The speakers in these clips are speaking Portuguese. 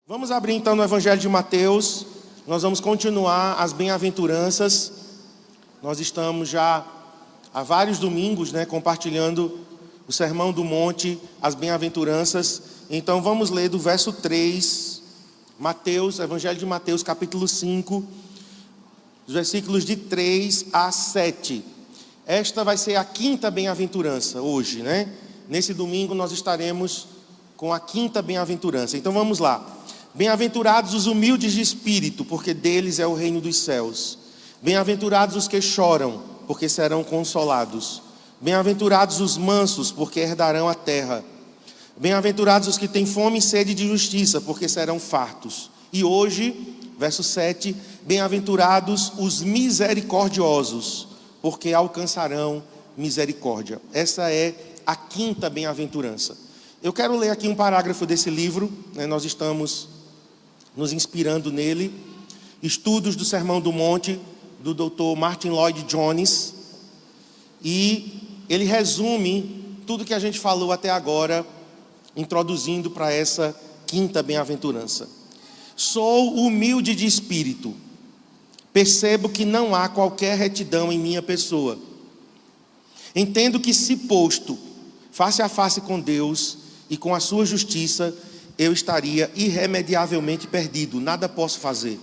Vamos abrir então no Evangelho de Mateus. Nós vamos continuar as bem-aventuranças. Nós estamos já há vários domingos, compartilhando o Sermão do Monte, as bem-aventuranças. Então vamos ler do verso 3, Mateus, Evangelho de Mateus, capítulo 5, os versículos de 3 a 7. Esta vai ser a quinta bem-aventurança hoje, Nesse domingo nós estaremos com a quinta bem-aventurança. Então vamos lá. Bem-aventurados os humildes de espírito, porque deles é o reino dos céus. Bem-aventurados os que choram, porque serão consolados. Bem-aventurados os mansos, porque herdarão a terra. Bem-aventurados os que têm fome e sede de justiça, porque serão fartos. E hoje, verso 7, bem-aventurados os misericordiosos, porque alcançarão misericórdia. Essa é a quinta bem-aventurança. Eu quero ler aqui um parágrafo desse livro, nós estamos nos inspirando nele. Estudos do Sermão do Monte, do Dr. Martyn Lloyd-Jones. E ele resume tudo que a gente falou até agora, introduzindo para essa quinta bem-aventurança. Sou humilde de espírito. Percebo que não há qualquer retidão em minha pessoa. Entendo que, se posto face a face com Deus e com a sua justiça, eu estaria irremediavelmente perdido, nada posso fazer.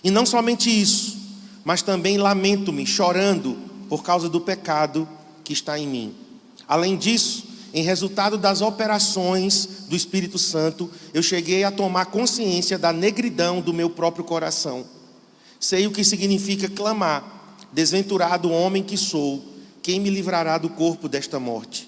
E não somente isso, mas também lamento-me, chorando, por causa do pecado que está em mim. Além disso, em resultado das operações do Espírito Santo, eu cheguei a tomar consciência da negridão do meu próprio coração. Sei o que significa clamar: desventurado homem que sou, quem me livrará do corpo desta morte?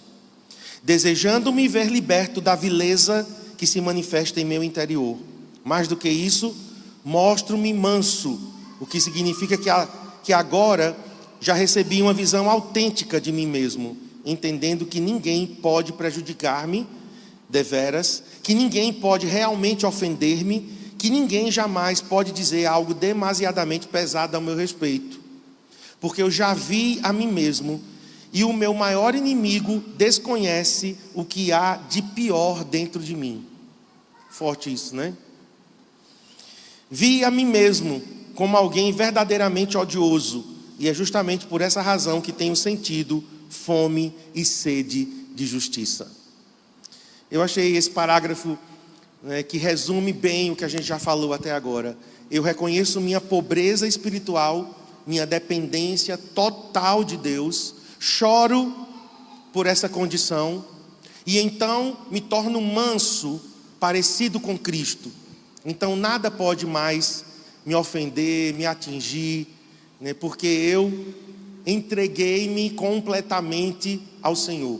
Desejando me ver liberto da vileza que se manifesta em meu interior. Mais do que isso, mostro-me manso, o que significa que agora já recebi uma visão autêntica de mim mesmo, entendendo que ninguém pode prejudicar-me deveras, que ninguém pode realmente ofender-me, que ninguém jamais pode dizer algo demasiadamente pesado ao meu respeito, porque eu já vi a mim mesmo, e o meu maior inimigo desconhece o que há de pior dentro de mim. Forte isso, Vi a mim mesmo como alguém verdadeiramente odioso, e é justamente por essa razão que tenho sentido fome e sede de justiça. Eu achei esse parágrafo que resume bem o que a gente já falou até agora. Eu reconheço minha pobreza espiritual, minha dependência total de Deus, choro por essa condição, e então me torno manso, parecido com Cristo. Então nada pode mais me ofender, me atingir, porque eu entreguei-me completamente ao Senhor.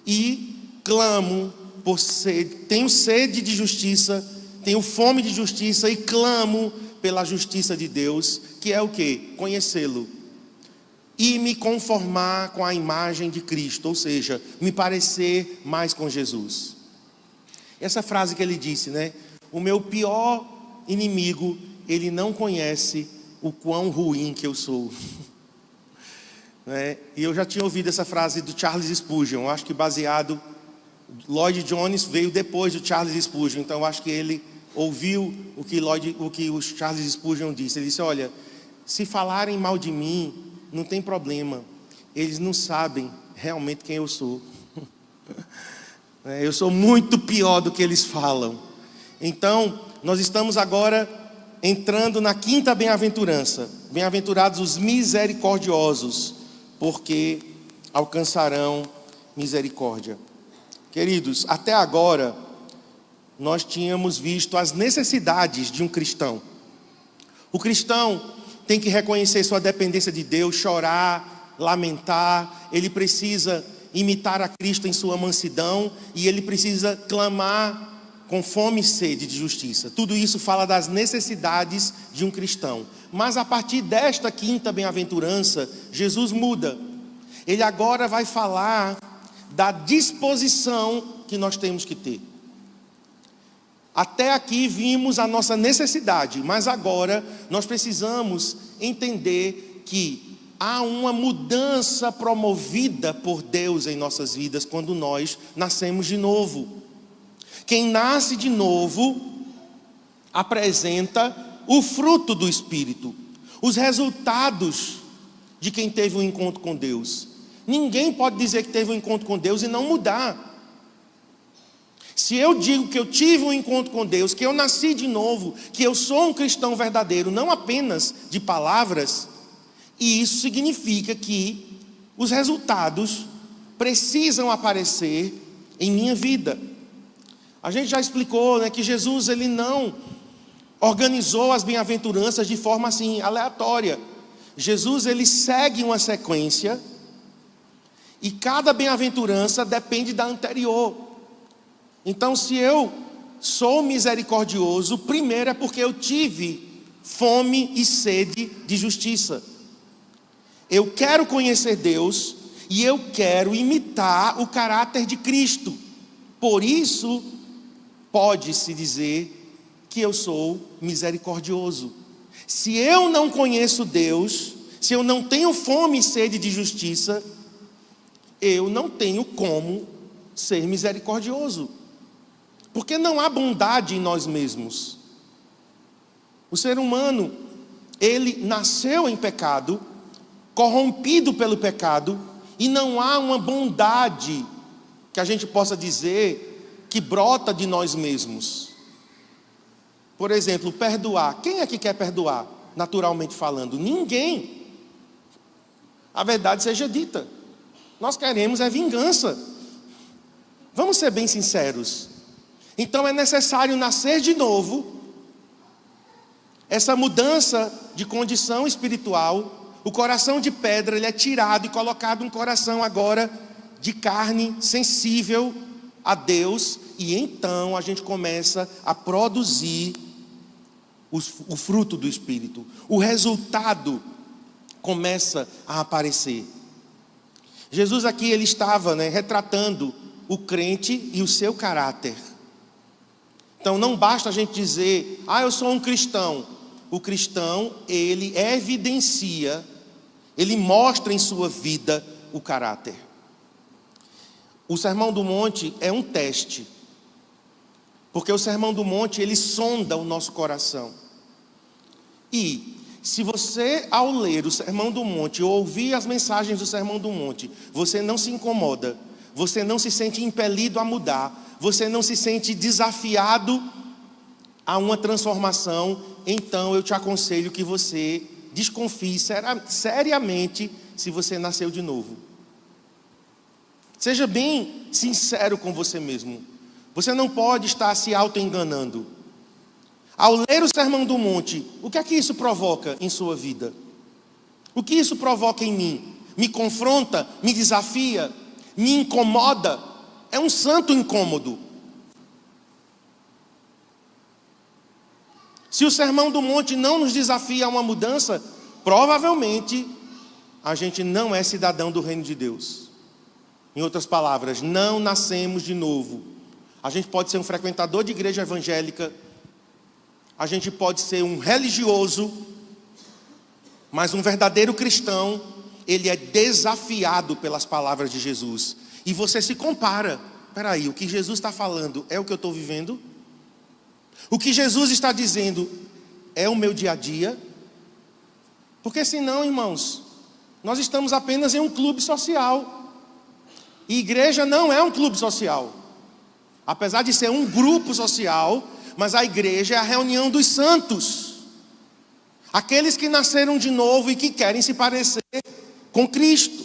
E clamo por sede, tenho sede de justiça, tenho fome de justiça e clamo pela justiça de Deus, que é o quê? Conhecê-lo. E me conformar com a imagem de Cristo, ou seja, me parecer mais com Jesus. Essa frase que ele disse, o meu pior inimigo, ele não conhece o quão ruim que eu sou. E eu já tinha ouvido essa frase do Charles Spurgeon, eu acho que baseado, Lloyd-Jones veio depois do Charles Spurgeon, então eu acho que ele ouviu o que o Charles Spurgeon disse. Ele disse: olha, se falarem mal de mim, não tem problema, eles não sabem realmente quem eu sou. Eu sou muito pior do que eles falam. Então, nós estamos agora entrando na quinta bem-aventurança. Bem-aventurados os misericordiosos, porque alcançarão misericórdia. Queridos, até agora, nós tínhamos visto as necessidades de um cristão. O cristão tem que reconhecer sua dependência de Deus, chorar, lamentar. Ele precisa imitar a Cristo em sua mansidão, e ele precisa clamar com fome e sede de justiça. Tudo isso fala das necessidades de um cristão. Mas a partir desta quinta bem-aventurança, Jesus muda. Ele agora vai falar da disposição que nós temos que ter. Até aqui vimos a nossa necessidade, mas agora nós precisamos entender que há uma mudança promovida por Deus em nossas vidas quando nós nascemos de novo. Quem nasce de novo apresenta o fruto do Espírito, os resultados de quem teve um encontro com Deus. Ninguém pode dizer que teve um encontro com Deus e não mudar. Se eu digo que eu tive um encontro com Deus, que eu nasci de novo, que eu sou um cristão verdadeiro, não apenas de palavras, e isso significa que os resultados precisam aparecer em minha vida. A gente já explicou, né, que Jesus ele não organizou as bem-aventuranças de forma assim aleatória. Jesus ele segue uma sequência e cada bem-aventurança depende da anterior. Então, se eu sou misericordioso, primeiro é porque eu tive fome e sede de justiça. Eu quero conhecer Deus e eu quero imitar o caráter de Cristo. Por isso, pode-se dizer que eu sou misericordioso. Se eu não conheço Deus, se eu não tenho fome e sede de justiça, eu não tenho como ser misericordioso. Porque não há bondade em nós mesmos. O ser humano, ele nasceu em pecado, corrompido pelo pecado, e não há uma bondade que a gente possa dizer que brota de nós mesmos. Por exemplo, perdoar. Quem é que quer perdoar, naturalmente falando? Ninguém. A verdade seja dita. Nós queremos é vingança. Vamos ser bem sinceros. Então é necessário nascer de novo. Essa mudança de condição espiritual, o coração de pedra, ele é tirado e colocado um coração agora de carne, sensível a Deus. E então a gente começa a produzir o fruto do Espírito. O resultado começa a aparecer. Jesus aqui ele estava, retratando o crente e o seu caráter. Então não basta a gente dizer, eu sou um cristão. O cristão, ele evidencia, ele mostra em sua vida o caráter. O Sermão do Monte é um teste. Porque o Sermão do Monte, ele sonda o nosso coração. E se você, ao ler o Sermão do Monte, ou ouvir as mensagens do Sermão do Monte, você não se incomoda, você não se sente impelido a mudar, você não se sente desafiado a uma transformação, então eu te aconselho que você desconfie seriamente se você nasceu de novo. Seja bem sincero com você mesmo. Você não pode estar se auto-enganando. Ao ler o Sermão do Monte, o que é que isso provoca em sua vida? O que isso provoca em mim? Me confronta? Me desafia? Me incomoda? É um santo incômodo. Se o Sermão do Monte não nos desafia a uma mudança, provavelmente a gente não é cidadão do reino de Deus. Em outras palavras, não nascemos de novo. A gente pode ser um frequentador de igreja evangélica, a gente pode ser um religioso, mas um verdadeiro cristão, ele é desafiado pelas palavras de Jesus. E você se compara, peraí, o que Jesus está falando é o que eu estou vivendo? O que Jesus está dizendo é o meu dia a dia? Porque senão, irmãos, nós estamos apenas em um clube social. E igreja não é um clube social. Apesar de ser um grupo social, mas a igreja é a reunião dos santos. Aqueles que nasceram de novo e que querem se parecer com Cristo.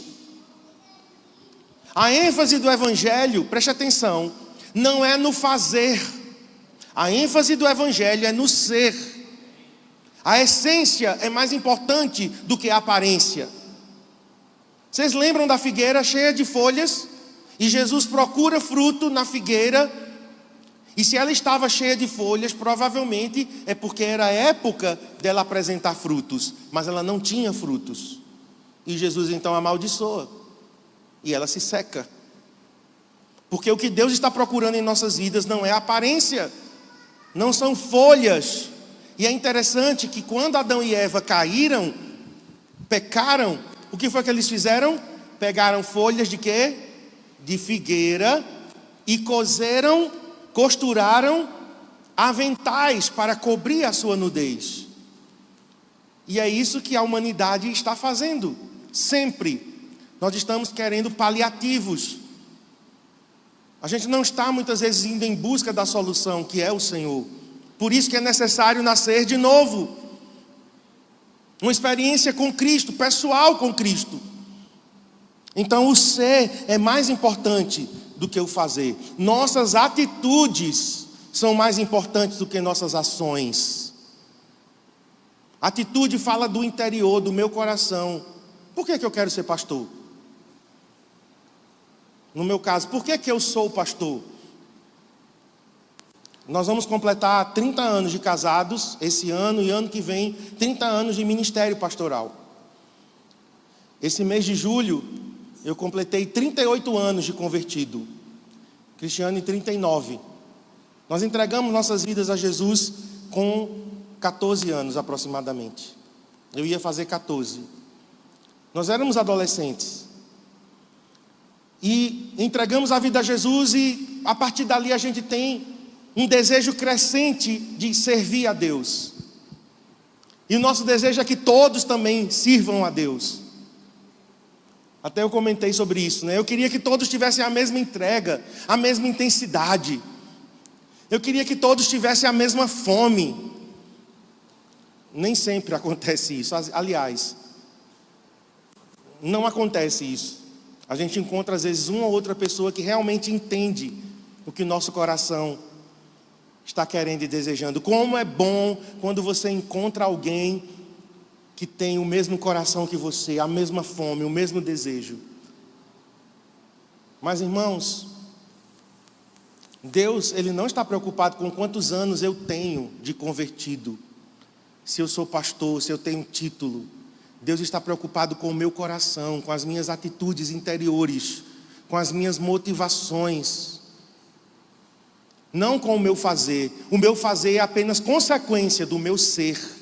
A ênfase do Evangelho, preste atenção, não é no fazer. A ênfase do Evangelho é no ser. A essência é mais importante do que a aparência. Vocês lembram da figueira cheia de folhas? E Jesus procura fruto na figueira. E se ela estava cheia de folhas, provavelmente é porque era a época dela apresentar frutos. Mas ela não tinha frutos. E Jesus então amaldiçoa. E ela se seca. Porque o que Deus está procurando em nossas vidas não é aparência. Não são folhas. E é interessante que quando Adão e Eva caíram, pecaram, o que foi que eles fizeram? Pegaram folhas de quê? De figueira e costuraram aventais para cobrir a sua nudez. E é isso que a humanidade está fazendo, sempre. Nós estamos querendo paliativos. A gente não está muitas vezes indo em busca da solução, que é o Senhor. Por isso que é necessário nascer de novo. Uma experiência com Cristo, pessoal com Cristo. Então o ser é mais importante do que o fazer. Nossas atitudes são mais importantes do que nossas ações. Atitude fala do interior, do meu coração. Por que eu quero ser pastor? No meu caso, por que eu sou pastor? Nós vamos completar 30 anos de casados esse ano e ano que vem 30 anos de ministério pastoral. Esse mês de julho eu completei 38 anos de convertido. Cristiane 39. Nós entregamos nossas vidas a Jesus com 14 anos aproximadamente. Eu ia fazer 14. Nós éramos adolescentes. E entregamos a vida a Jesus e a partir dali a gente tem um desejo crescente de servir a Deus. E o nosso desejo é que todos também sirvam a Deus. Até eu comentei sobre isso, né? Eu queria que todos tivessem a mesma entrega, a mesma intensidade. Eu queria que todos tivessem a mesma fome. Nem sempre acontece isso. Aliás, não acontece isso. A gente encontra às vezes uma ou outra pessoa que realmente entende o que o nosso coração está querendo e desejando. Como é bom quando você encontra alguém que tem o mesmo coração que você, a mesma fome, o mesmo desejo. Mas irmãos, Deus, Ele não está preocupado com quantos anos eu tenho de convertido. Se eu sou pastor, se eu tenho título. Deus está preocupado com o meu coração, com as minhas atitudes interiores, com as minhas motivações. Não com o meu fazer. O meu fazer é apenas consequência do meu ser.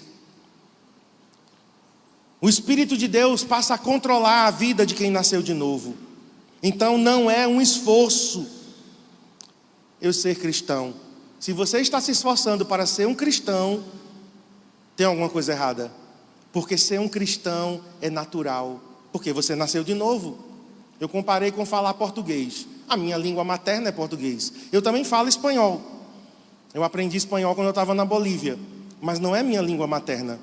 O Espírito de Deus passa a controlar a vida de quem nasceu de novo. Então não é um esforço eu ser cristão. Se você está se esforçando para ser um cristão, tem alguma coisa errada. Porque ser um cristão é natural. Porque você nasceu de novo. Eu comparei com falar português. A minha língua materna é português. Eu também falo espanhol. Eu aprendi espanhol quando eu estava na Bolívia. Mas não é minha língua materna.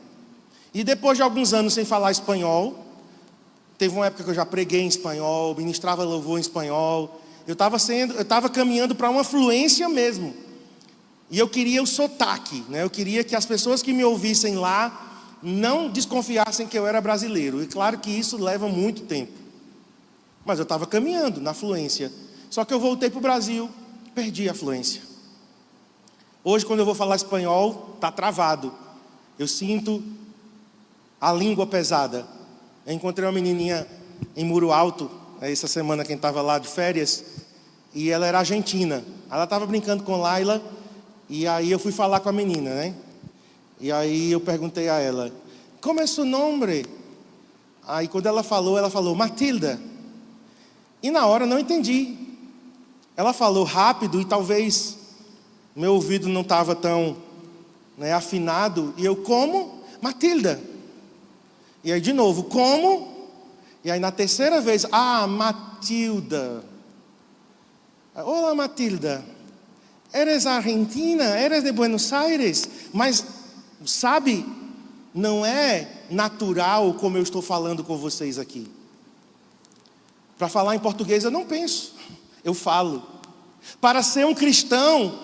E depois de alguns anos sem falar espanhol, teve uma época que eu já preguei em espanhol, ministrava louvor em espanhol. Eu estava caminhando para uma fluência mesmo. E eu queria o sotaque, né? Eu queria que as pessoas que me ouvissem lá não desconfiassem que eu era brasileiro. E claro que isso leva muito tempo. Mas eu estava caminhando na fluência. Só que eu voltei para o Brasil, perdi a fluência. Hoje, quando eu vou falar espanhol, está travado. Eu sinto a língua pesada. Eu encontrei uma menininha em Muro Alto, essa semana quem estava lá de férias, e ela era argentina. Ela estava brincando com Laila, e aí eu fui falar com a menina, né? E aí eu perguntei a ela, como é seu nome? Aí quando ela falou, Matilda. E na hora eu não entendi. Ela falou rápido e talvez meu ouvido não estava tão afinado. E eu, como? Matilda. E aí de novo, como? E aí na terceira vez, Matilda. Olá, Matilda. Eres argentina? Eres de Buenos Aires? Mas, sabe, não é natural como eu estou falando com vocês aqui. Para falar em português eu não penso, eu falo. Para ser um cristão,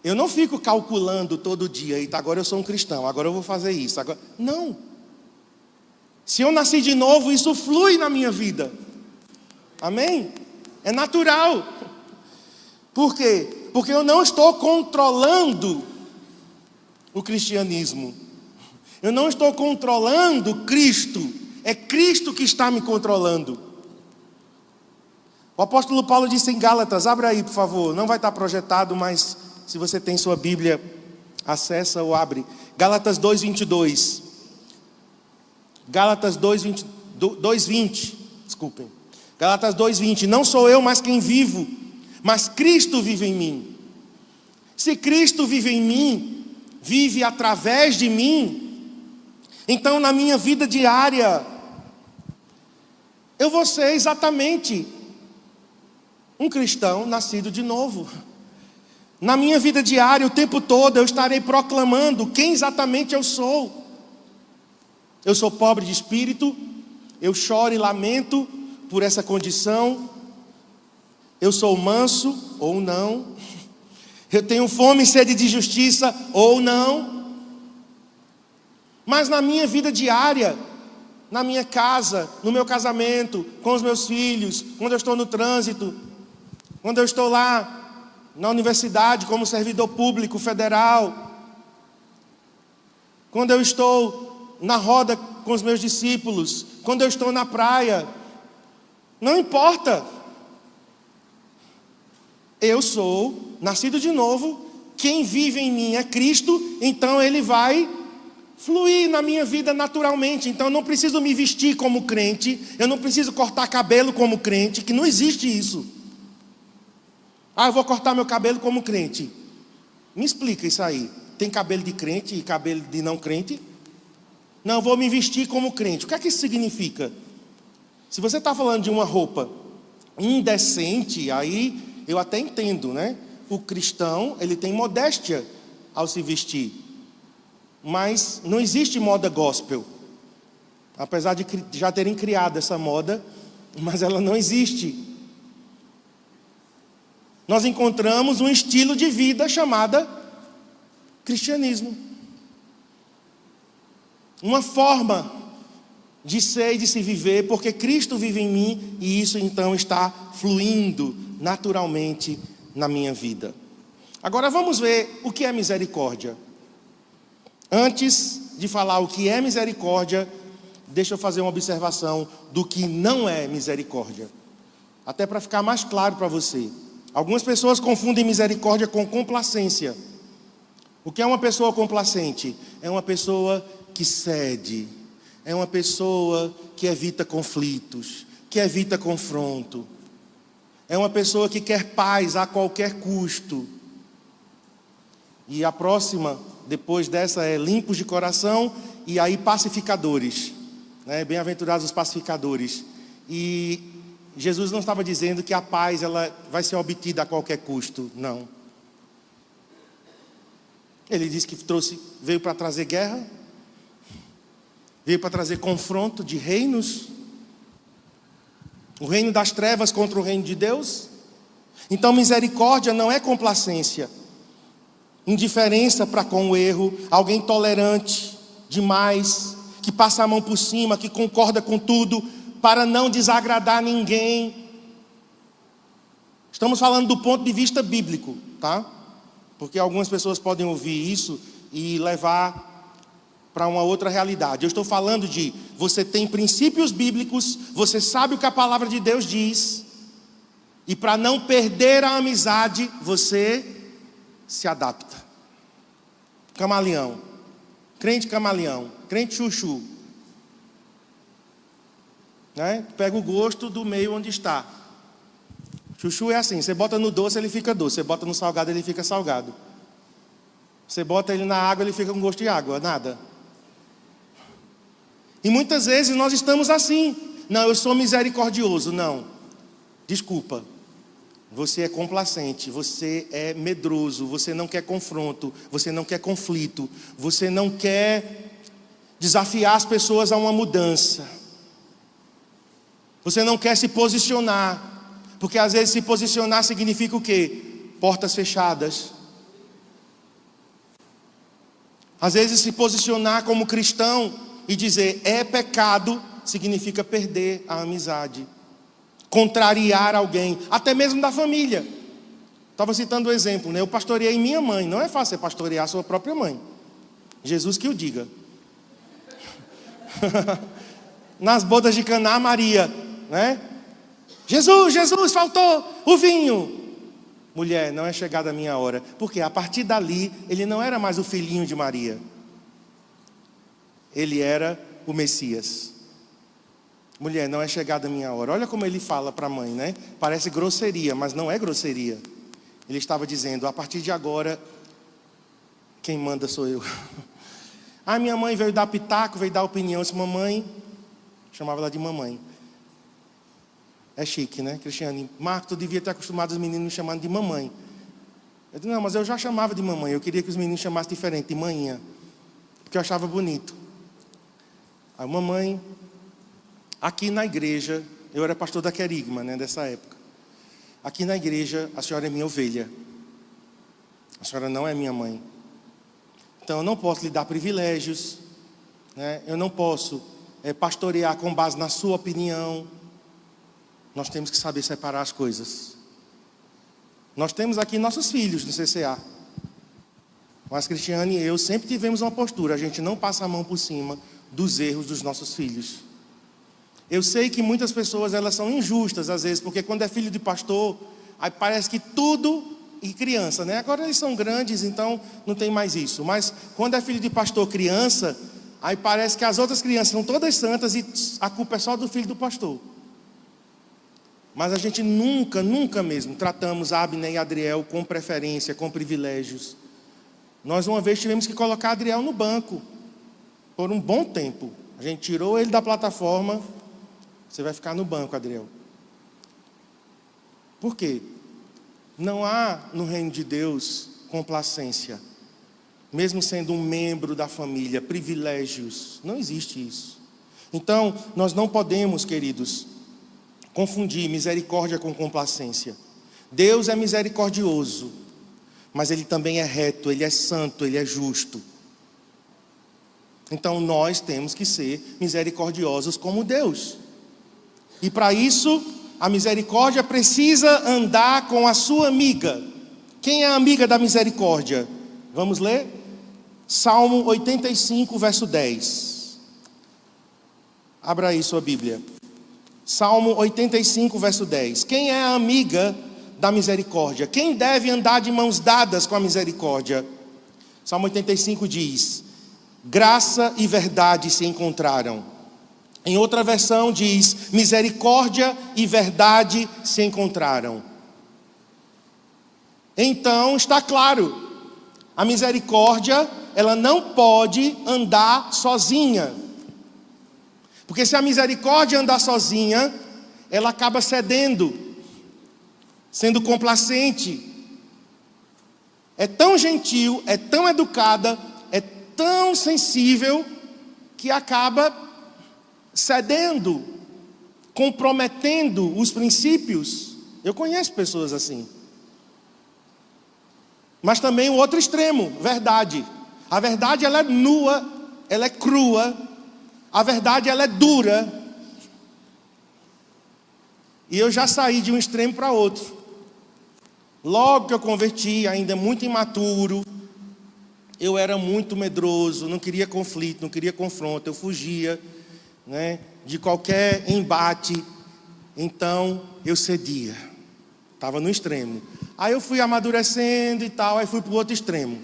eu não fico calculando todo dia, eita, agora eu sou um cristão, agora eu vou fazer isso. Agora... Não. Se eu nasci de novo, isso flui na minha vida. Amém? É natural. Por quê? Porque eu não estou controlando o cristianismo. Eu não estou controlando Cristo. É Cristo que está me controlando. O apóstolo Paulo disse em Gálatas, abre aí por favor, não vai estar projetado, mas se você tem sua Bíblia, acessa ou abre. Gálatas 2:22. Gálatas 2:20, desculpem. Gálatas 2:20, não sou eu mais quem vivo, mas Cristo vive em mim. Se Cristo vive em mim, vive através de mim, então na minha vida diária, eu vou ser exatamente um cristão nascido de novo. Na minha vida diária, o tempo todo, eu estarei proclamando quem exatamente eu sou. Eu sou pobre de espírito, eu choro e lamento por essa condição. Eu sou manso ou não. Eu tenho fome e sede de justiça ou não. Mas na minha vida diária, na minha casa, no meu casamento, com os meus filhos, quando eu estou no trânsito, quando eu estou lá na universidade como servidor público federal, quando eu estou na roda com os meus discípulos, quando eu estou na praia, não importa. Eu sou nascido de novo, quem vive em mim é Cristo, então Ele vai fluir na minha vida naturalmente. Então eu não preciso me vestir como crente, eu não preciso cortar cabelo como crente, que não existe isso. Eu vou cortar meu cabelo como crente. Me explica isso aí. Tem cabelo de crente e cabelo de não crente? Não, eu vou me vestir como crente. O que é que isso significa? Se você está falando de uma roupa indecente, aí eu até entendo, né? O cristão, ele tem modéstia ao se vestir. Mas não existe moda gospel. Apesar de já terem criado essa moda, mas ela não existe. Nós encontramos um estilo de vida chamado cristianismo. Uma forma de ser e de se viver, porque Cristo vive em mim e isso então está fluindo naturalmente na minha vida. Agora vamos ver o que é misericórdia. Antes de falar o que é misericórdia, deixa eu fazer uma observação do que não é misericórdia. Até para ficar mais claro para você. Algumas pessoas confundem misericórdia com complacência. O que é uma pessoa complacente? É uma pessoa que cede. É uma pessoa que evita conflitos, que evita confronto. É uma pessoa que quer paz a qualquer custo. E a próxima, depois dessa, é limpos de coração e aí pacificadores, né? Bem-aventurados os pacificadores. E Jesus não estava dizendo que a paz ela vai ser obtida a qualquer custo, não. Ele disse que veio para trazer guerra, veio para trazer confronto de reinos, o reino das trevas contra o reino de Deus. Então misericórdia não é complacência, indiferença para com o erro, alguém tolerante demais, que passa a mão por cima, que concorda com tudo, para não desagradar ninguém. Estamos falando do ponto de vista bíblico, tá? Porque algumas pessoas podem ouvir isso e levar para uma outra realidade. Eu estou falando de você tem princípios bíblicos, você sabe o que a palavra de Deus diz, e para não perder a amizade, você se adapta. Camaleão, crente chuchu. Né? Pega o gosto do meio onde está. Chuchu é assim, você bota no doce, ele fica doce. Você bota no salgado, ele fica salgado. Você bota ele na água, ele fica com gosto de água, nada. E muitas vezes nós estamos assim. Não, eu sou misericordioso. Não, desculpa. Você é complacente, você é medroso, você não quer confronto, você não quer conflito, você não quer desafiar as pessoas a uma mudança. Você não quer se posicionar, porque às vezes se posicionar significa o quê? Portas fechadas. Às vezes se posicionar como cristão e dizer é pecado, significa perder a amizade, contrariar alguém, até mesmo da família. Estava citando o exemplo, né? Eu pastoreei minha mãe. Não é fácil você pastorear a sua própria mãe. Jesus que o diga. Nas bodas de Caná, Maria, né? Jesus, faltou o vinho. Mulher, não é chegada a minha hora. Porque a partir dali, ele não era mais o filhinho de Maria. Ele era o Messias. Mulher, não é chegada a minha hora. Olha como ele fala para a mãe, né? Parece grosseria, mas não é grosseria. Ele estava dizendo: a partir de agora, quem manda sou eu. Minha mãe veio dar pitaco, veio dar opinião. Eu disse: mamãe, chamava ela de mamãe. É chique, né, Cristiane? Marco, tu devia ter acostumado os meninos me chamando de mamãe. Eu disse: não, mas eu já chamava de mamãe. Eu queria que os meninos chamassem diferente, de manhinha, porque eu achava bonito. Aí, mamãe, aqui na igreja, eu era pastor da Querigma, né, dessa época. Aqui na igreja, a senhora é minha ovelha. A senhora não é minha mãe. Então, eu não posso lhe dar privilégios, né? Eu não posso pastorear com base na sua opinião. Nós temos que saber separar as coisas. Nós temos aqui nossos filhos no CCA. Mas Cristiane e eu sempre tivemos uma postura: a gente não passa a mão por cima dos erros dos nossos filhos. Eu sei que muitas pessoas, elas são injustas às vezes, porque quando é filho de pastor, aí parece que tudo, e criança, né? Agora eles são grandes, então não tem mais isso. Mas quando é filho de pastor criança, aí parece que as outras crianças são todas santas e a culpa é só do filho do pastor. Mas a gente nunca mesmo tratamos Abner e Adriel com preferência, com privilégios. Nós uma vez tivemos que colocar Adriel no banco, por um bom tempo. A gente tirou ele da plataforma. Você vai ficar no banco, Adriel. Por quê? Não há no reino de Deus complacência. Mesmo sendo um membro da família, privilégios. Não existe isso. Então, nós não podemos, queridos, confundir misericórdia com complacência. Deus é misericordioso, mas Ele também é reto, Ele é santo, Ele é justo. Então nós temos que ser misericordiosos como Deus. E para isso, a misericórdia precisa andar com a sua amiga. Quem é a amiga da misericórdia? Vamos ler? Salmo 85, verso 10. Abra aí sua Bíblia. Salmo 85, verso 10. Quem é a amiga da misericórdia? Quem deve andar de mãos dadas com a misericórdia? Salmo 85 diz: graça e verdade se encontraram. Em outra versão diz: misericórdia e verdade se encontraram. Então está claro, a misericórdia, ela não pode andar sozinha. Porque se a misericórdia andar sozinha, ela acaba cedendo, sendo complacente. É tão gentil, é tão educada, é tão sensível, que acaba cedendo, comprometendo os princípios. Eu conheço pessoas assim. Mas também o outro extremo, verdade. A verdade, ela é nua, ela é crua. A verdade, ela é dura. E eu já saí de um extremo para outro. Logo que eu converti, ainda muito imaturo, eu era muito medroso, não queria conflito, não queria confronto, eu fugia, né, de qualquer embate. Então eu cedia, estava no extremo. Aí eu fui amadurecendo e tal, aí fui para o outro extremo.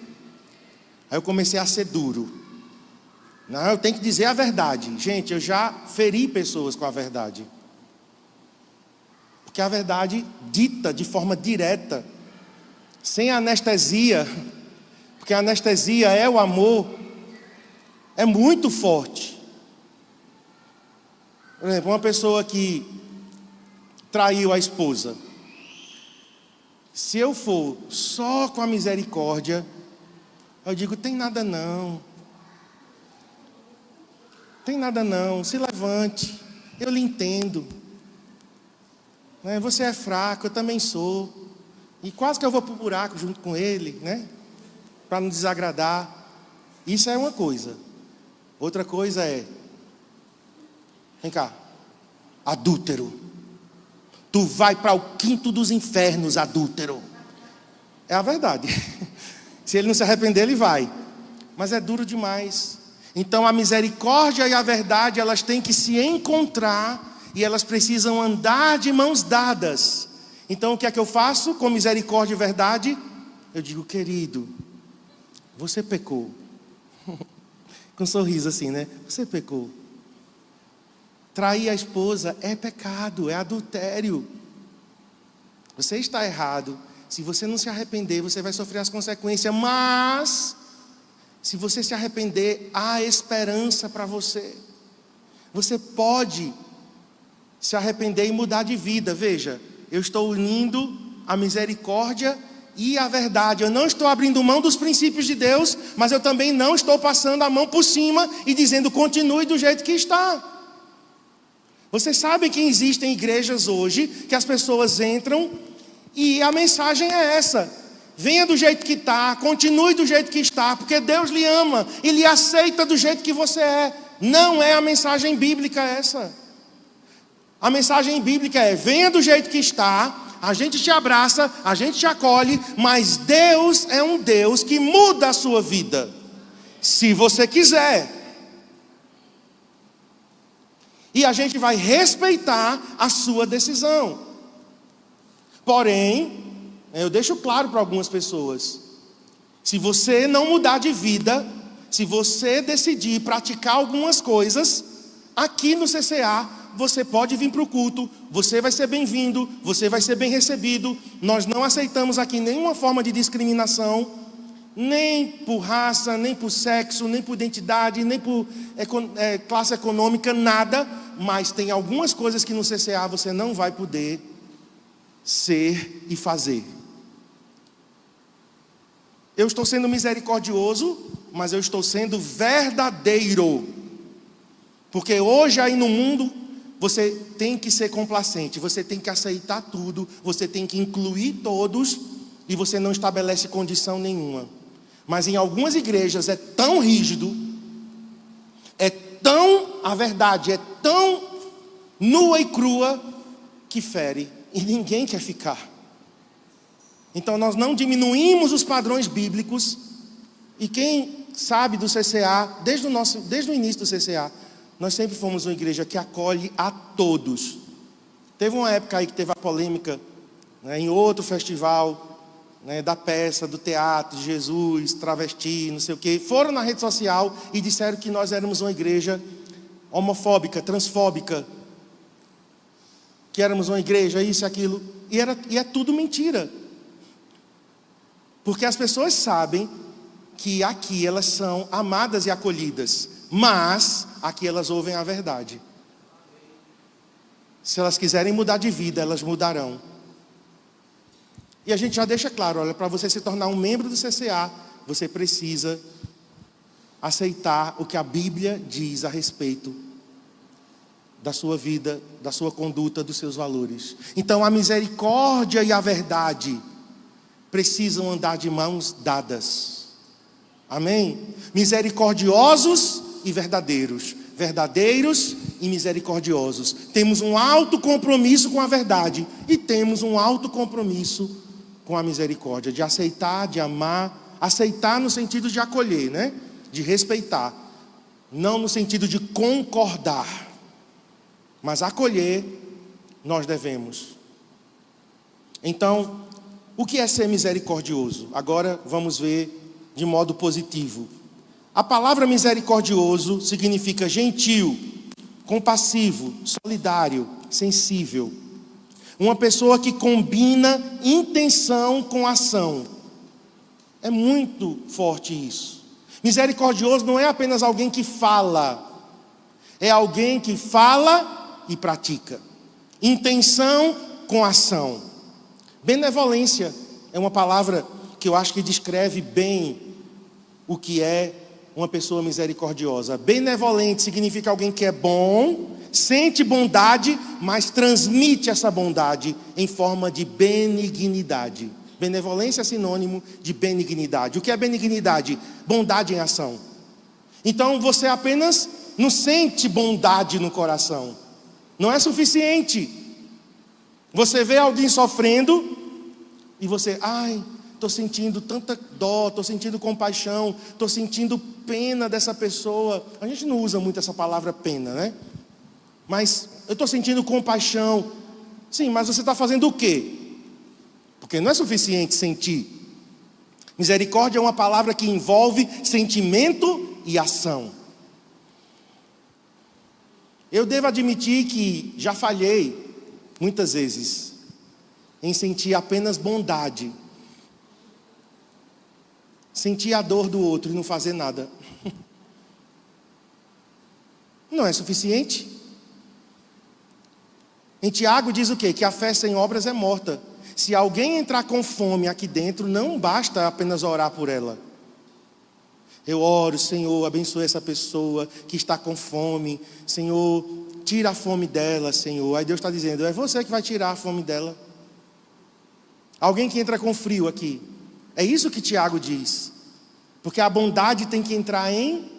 Aí eu comecei a ser duro. Não, eu tenho que dizer a verdade. Gente, eu já feri pessoas com a verdade. Porque a verdade dita de forma direta, sem anestesia, porque a anestesia é o amor, é muito forte. Por exemplo, uma pessoa que traiu a esposa, se eu for só com a misericórdia, eu digo: tem nada não, tem nada não, se levante, eu lhe entendo, né? Você é fraco, eu também sou, e quase que eu vou para o buraco junto com ele, né? Para não desagradar. Isso é uma coisa. Outra coisa é: vem cá, adúltero, tu vai para o quinto dos infernos, adúltero. É a verdade. Se ele não se arrepender, ele vai. Mas é duro demais. Então a misericórdia e a verdade, elas têm que se encontrar e elas precisam andar de mãos dadas. Então o que é que eu faço com misericórdia e verdade? Eu digo: querido, você pecou. Com um sorriso assim, né? Você pecou. Trair a esposa é pecado, é adultério. Você está errado. Se você não se arrepender, você vai sofrer as consequências. Mas, se você se arrepender, há esperança para você. Você pode se arrepender e mudar de vida. Veja, eu estou unindo a misericórdia e a verdade. Eu não estou abrindo mão dos princípios de Deus, mas eu também não estou passando a mão por cima e dizendo continue do jeito que está. Vocês sabem que existem igrejas hoje que as pessoas entram e a mensagem é essa: venha do jeito que está, continue do jeito que está, porque Deus lhe ama e lhe aceita do jeito que você é. Não é a mensagem bíblica essa. A mensagem bíblica é: venha do jeito que está, a gente te abraça, a gente te acolhe, mas Deus é um Deus que muda a sua vida, se você quiser. E a gente vai respeitar a sua decisão. Porém, eu deixo claro para algumas pessoas: se você não mudar de vida, se você decidir praticar algumas coisas, aqui no CCA, você pode vir para o culto, você vai ser bem-vindo, você vai ser bem recebido. Nós não aceitamos aqui nenhuma forma de discriminação, nem por raça, nem por sexo, nem por identidade, nem por classe econômica, nada. Mas tem algumas coisas que no CCA você não vai poder ser e fazer. Eu estou sendo misericordioso, mas eu estou sendo verdadeiro. Porque hoje aí no mundo, você tem que ser complacente, você tem que aceitar tudo, você tem que incluir todos, e você não estabelece condição nenhuma. Mas em algumas igrejas é tão rígido, a verdade é tão nua e crua, que fere, e ninguém quer ficar. Então nós não diminuímos os padrões bíblicos, e quem sabe do CCA, desde o início do CCA, nós sempre fomos uma igreja que acolhe a todos. Teve uma época aí que teve a polêmica, né, em outro festival, né, da peça, do teatro, de Jesus, travesti, não sei o quê. Foram na rede social e disseram que nós éramos uma igreja homofóbica, transfóbica, que éramos uma igreja, isso e aquilo. E é tudo mentira. Porque as pessoas sabem que aqui elas são amadas e acolhidas, mas aqui elas ouvem a verdade. Se elas quiserem mudar de vida, elas mudarão. E a gente já deixa claro, olha, para você se tornar um membro do CCA, você precisa aceitar o que a Bíblia diz a respeito da sua vida, da sua conduta, dos seus valores. Então a misericórdia e a verdade precisam andar de mãos dadas. Amém? Misericordiosos e verdadeiros. Verdadeiros e misericordiosos. Temos um alto compromisso com a verdade e temos um alto compromisso com a misericórdia, de aceitar, de amar. Aceitar no sentido de acolher, né? De respeitar, não no sentido de concordar, mas acolher nós devemos. Então, o que é ser misericordioso? Agora vamos ver de modo positivo. A palavra misericordioso significa gentil, compassivo, solidário, sensível. Uma pessoa que combina intenção com ação. É muito forte isso. Misericordioso não é apenas alguém que fala, é alguém que fala e pratica. Intenção com ação. Benevolência é uma palavra que eu acho que descreve bem o que é uma pessoa misericordiosa. Benevolente significa alguém que é bom, sente bondade, mas transmite essa bondade em forma de benignidade. Benevolência é sinônimo de benignidade. O que é benignidade? Bondade em ação. Então você apenas não sente bondade no coração. Não é suficiente. Você vê alguém sofrendo e você, estou sentindo tanta dó, estou sentindo compaixão, estou sentindo pena dessa pessoa. A gente não usa muito essa palavra pena, né? Mas eu estou sentindo compaixão. Sim, mas você está fazendo o quê? Porque não é suficiente sentir. Misericórdia é uma palavra que envolve sentimento e ação. Eu devo admitir que já falhei muitas vezes em sentir apenas bondade, sentir a dor do outro e não fazer nada, não é suficiente. Em Tiago diz o quê? Que a fé sem obras é morta. Se alguém entrar com fome aqui dentro, não basta apenas orar por ela. Eu oro, Senhor, abençoe essa pessoa que está com fome. Senhor, tira a fome dela, Senhor. Aí Deus está dizendo, é você que vai tirar a fome dela. Alguém que entra com frio aqui. É isso que Tiago diz. Porque a bondade tem que entrar em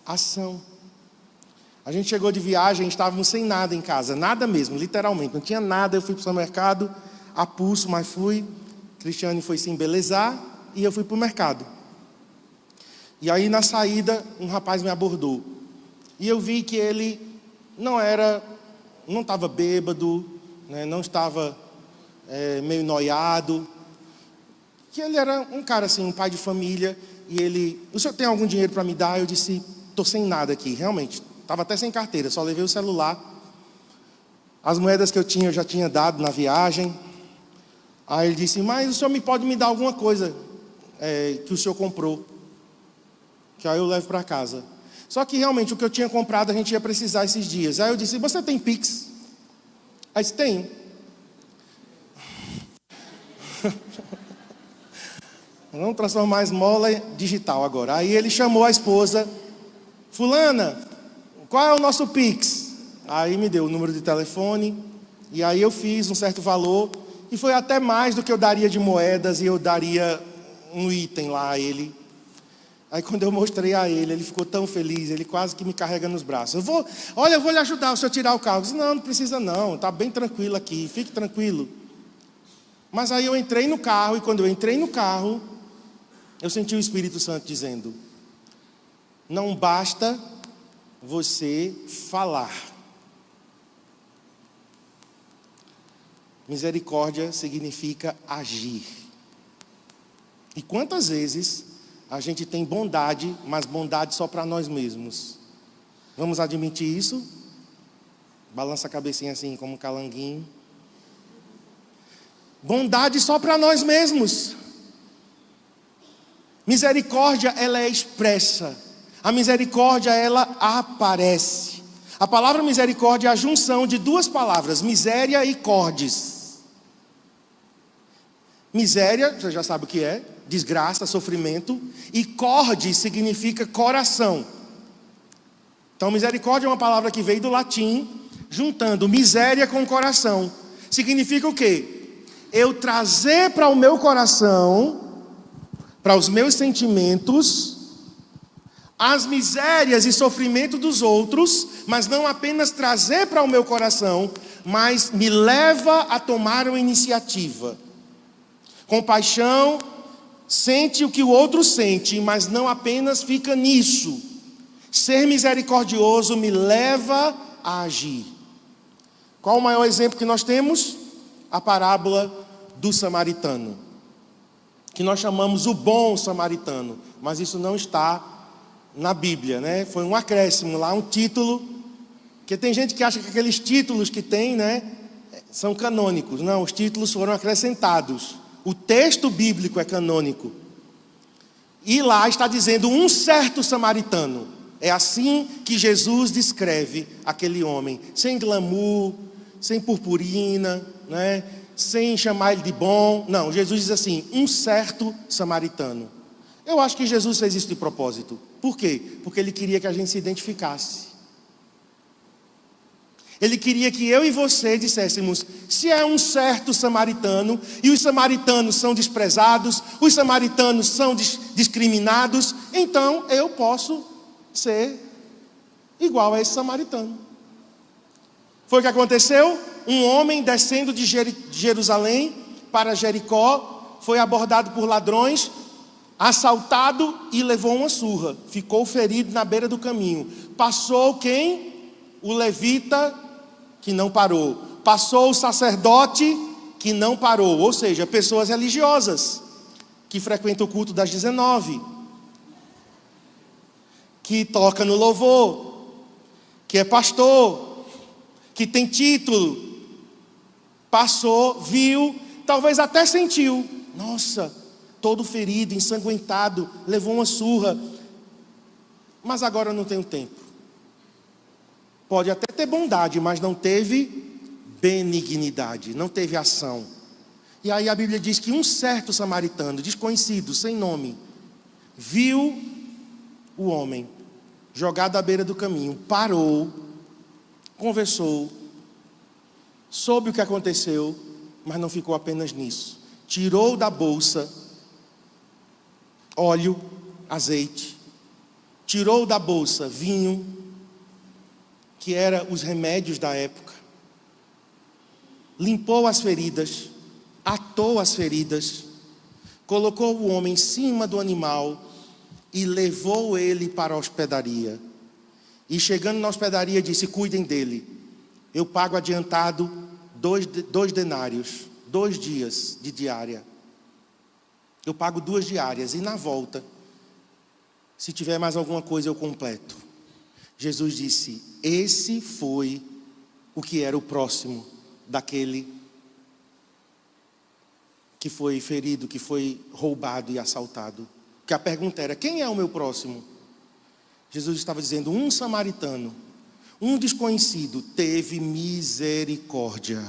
ação. A gente chegou de viagem, estávamos sem nada em casa. Nada mesmo, literalmente. Não tinha nada, eu fui para o supermercado, a pulso, mas fui. Cristiane foi se embelezar e eu fui para o mercado. E aí na saída, um rapaz me abordou. E eu vi que ele não estava bêbado, né, não estava meio noiado. Que ele era um cara assim, um pai de família. E ele, o senhor tem algum dinheiro para me dar? Eu disse, estou sem nada aqui, realmente. Estava até sem carteira, só levei o celular. As moedas que eu tinha, eu já tinha dado na viagem. Aí ele disse, mas o senhor pode me dar alguma coisa que o senhor comprou, que aí eu levo para casa. Só que realmente o que eu tinha comprado a gente ia precisar esses dias. Aí eu disse, você tem Pix? Aí disse, tenho. Vamos transformar a esmola digital agora. Aí ele chamou a esposa, fulana, qual é o nosso Pix? Aí me deu o número de telefone, e aí eu fiz um certo valor, e foi até mais do que eu daria de moedas, e eu daria um item lá a ele. Aí quando eu mostrei a ele, ele ficou tão feliz, ele quase que me carrega nos braços. Eu vou lhe ajudar, o senhor tirar o carro. Eu disse, não precisa não, está bem tranquilo aqui, fique tranquilo. Mas aí eu entrei no carro, e quando eu entrei no carro, eu senti o Espírito Santo dizendo, não basta você falar. Misericórdia significa agir. E quantas vezes a gente tem bondade, mas bondade só para nós mesmos? Vamos admitir isso? Balança a cabecinha assim, como um calanguinho. Bondade só para nós mesmos. Misericórdia, ela é expressa. A misericórdia, ela aparece. A palavra misericórdia é a junção de duas palavras, miséria e cordes. Miséria, você já sabe o que é, desgraça, sofrimento. E cordes significa coração. Então misericórdia é uma palavra que veio do latim, juntando miséria com coração. Significa o quê? Eu trazer para o meu coração, para os meus sentimentos, as misérias e sofrimento dos outros, mas não apenas trazer para o meu coração, mas me leva a tomar uma iniciativa. Compaixão, sente o que o outro sente, mas não apenas fica nisso. Ser misericordioso me leva a agir. Qual o maior exemplo que nós temos? A parábola do samaritano, que nós chamamos o bom samaritano, mas isso não está na Bíblia, né? Foi um acréscimo lá, um título, porque tem gente que acha que aqueles títulos que tem, né, são canônicos. Não, os títulos foram acrescentados. O texto bíblico é canônico. E lá está dizendo um certo samaritano. É assim que Jesus descreve aquele homem, sem glamour, sem purpurina, né? Sem chamar ele de bom. Não, Jesus diz assim, um certo samaritano. Eu acho que Jesus fez isso de propósito. Por quê? Porque ele queria que a gente se identificasse. Ele queria que eu e você disséssemos, se é um certo samaritano, e os samaritanos são desprezados, os samaritanos são discriminados, então eu posso ser igual a esse samaritano. Foi o que aconteceu? Um homem descendo de Jerusalém para Jericó, foi abordado por ladrões, assaltado e levou uma surra. Ficou ferido na beira do caminho. Passou quem? O levita, que não parou. Passou o sacerdote, que não parou. Ou seja, pessoas religiosas, que frequentam o culto das 19, que toca no louvor, que é pastor, que tem título. Passou, viu, talvez até sentiu, nossa, todo ferido, ensanguentado, levou uma surra, mas agora não tenho tempo. Pode até ter bondade, mas não teve benignidade, não teve ação. E aí a Bíblia diz que um certo samaritano, desconhecido, sem nome, viu o homem jogado à beira do caminho, parou, conversou, soube o que aconteceu, mas não ficou apenas nisso. Tirou da bolsa óleo, azeite, tirou da bolsa vinho, que era os remédios da época, limpou as feridas, atou as feridas, colocou o homem em cima do animal e levou ele para a hospedaria. E chegando na hospedaria disse: cuidem dele, eu pago adiantado 2 denários, 2 dias de diária. Eu pago 2 diárias, e na volta, se tiver mais alguma coisa eu completo. Jesus disse: esse foi o que era o próximo daquele que foi ferido, que foi roubado e assaltado. Porque a pergunta era: quem é o meu próximo? Jesus estava dizendo: um samaritano, um desconhecido, teve misericórdia.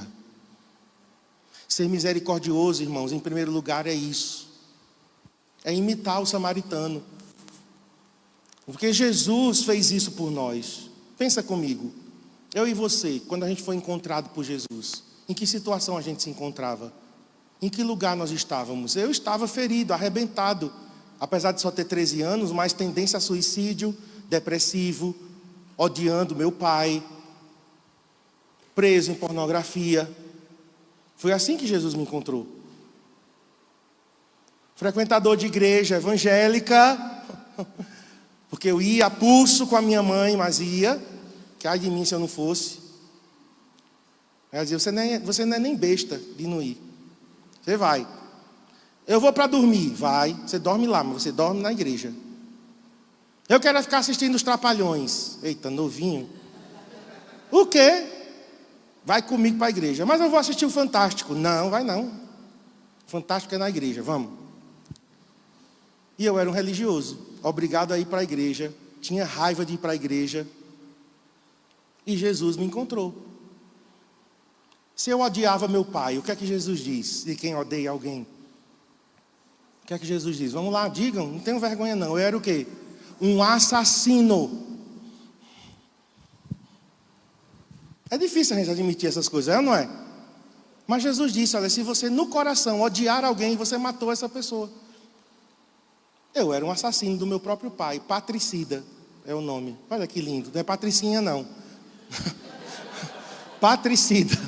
Ser misericordioso, irmãos, em primeiro lugar é isso. É imitar o samaritano. Porque Jesus fez isso por nós. Pensa comigo, eu e você, quando a gente foi encontrado por Jesus, em que situação a gente se encontrava? Em que lugar nós estávamos? Eu estava ferido, arrebentado, apesar de só ter 13 anos, mas tendência a suicídio, depressivo, odiando meu pai, preso em pornografia. Foi assim que Jesus me encontrou. Frequentador de igreja evangélica, porque eu ia a pulso com a minha mãe, mas ia, que ai de mim se eu não fosse. Ela dizia: você não é nem besta de não ir. Você vai. Eu vou para dormir. Vai. Você dorme lá, mas você dorme na igreja. Eu quero ficar assistindo os Trapalhões. Eita, novinho. O quê? Vai comigo para a igreja. Mas eu vou assistir o Fantástico. Não, vai não. O Fantástico é na igreja, vamos. E eu era um religioso, obrigado a ir para a igreja, tinha raiva de ir para a igreja. E Jesus me encontrou. Se eu odiava meu pai, o que é que Jesus diz? De quem odeia alguém? O que é que Jesus diz? Vamos lá, digam, não tenho vergonha não. Eu era o quê? Um assassino. É difícil a gente admitir essas coisas, é ou não é? Mas Jesus disse: olha, se você no coração odiar alguém, você matou essa pessoa. Eu era um assassino do meu próprio pai, patricida é o nome. Olha que lindo, não é patricinha não. Patricida.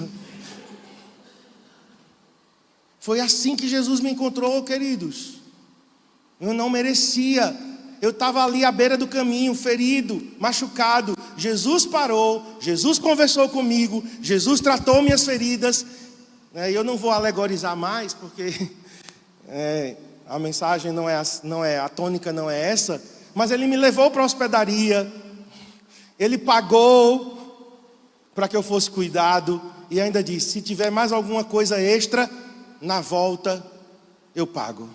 Foi assim que Jesus me encontrou, queridos. Eu não merecia. Eu estava ali à beira do caminho, ferido, machucado. Jesus parou, Jesus conversou comigo, Jesus tratou minhas feridas. Eu não vou alegorizar mais, porque a mensagem a tônica não é essa. Mas Ele me levou para a hospedaria. Ele pagou para que eu fosse cuidado. E ainda disse: se tiver mais alguma coisa extra, na volta eu pago.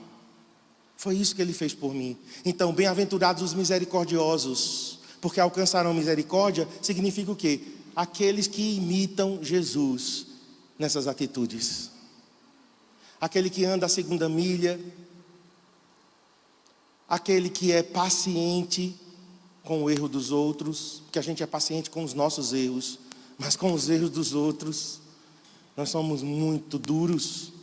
Foi isso que Ele fez por mim. Então, bem-aventurados os misericordiosos, porque alcançarão misericórdia. Significa o quê? Aqueles que imitam Jesus nessas atitudes. Aquele que anda a segunda milha, aquele que é paciente com o erro dos outros, porque a gente é paciente com os nossos erros, mas com os erros dos outros nós somos muito duros.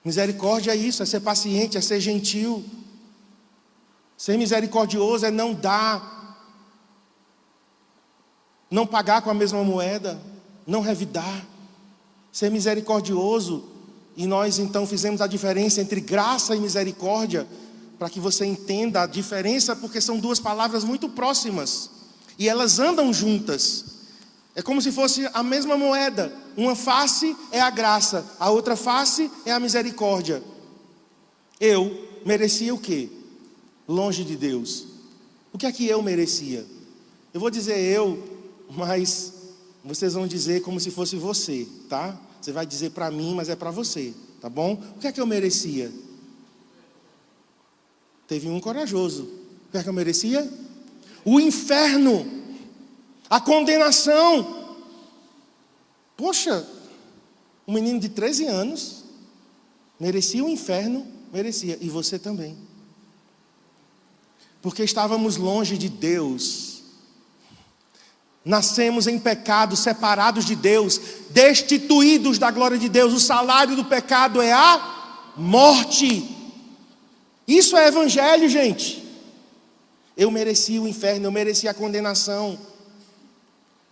Misericórdia é isso, é ser paciente, é ser gentil. Ser misericordioso é não dar, não pagar com a mesma moeda, não revidar. Ser misericordioso, e nós então fizemos a diferença entre graça e misericórdia, para que você entenda a diferença, porque são duas palavras muito próximas, e elas andam juntas. É como se fosse a mesma moeda. Uma face é a graça, a outra face é a misericórdia. Eu merecia o quê? Longe de Deus. O que é que eu merecia? Eu vou dizer eu, mas vocês vão dizer como se fosse você, tá? Você vai dizer para mim, mas é para você, tá bom? O que é que eu merecia? Teve um corajoso. O que é que eu merecia? O inferno, a condenação. Poxa, um menino de 13 anos merecia o inferno, merecia, e você também. Porque estávamos longe de Deus. Nascemos em pecado, separados de Deus, destituídos da glória de Deus. O salário do pecado é a morte. Isso é evangelho, gente. Eu merecia o inferno, eu merecia a condenação.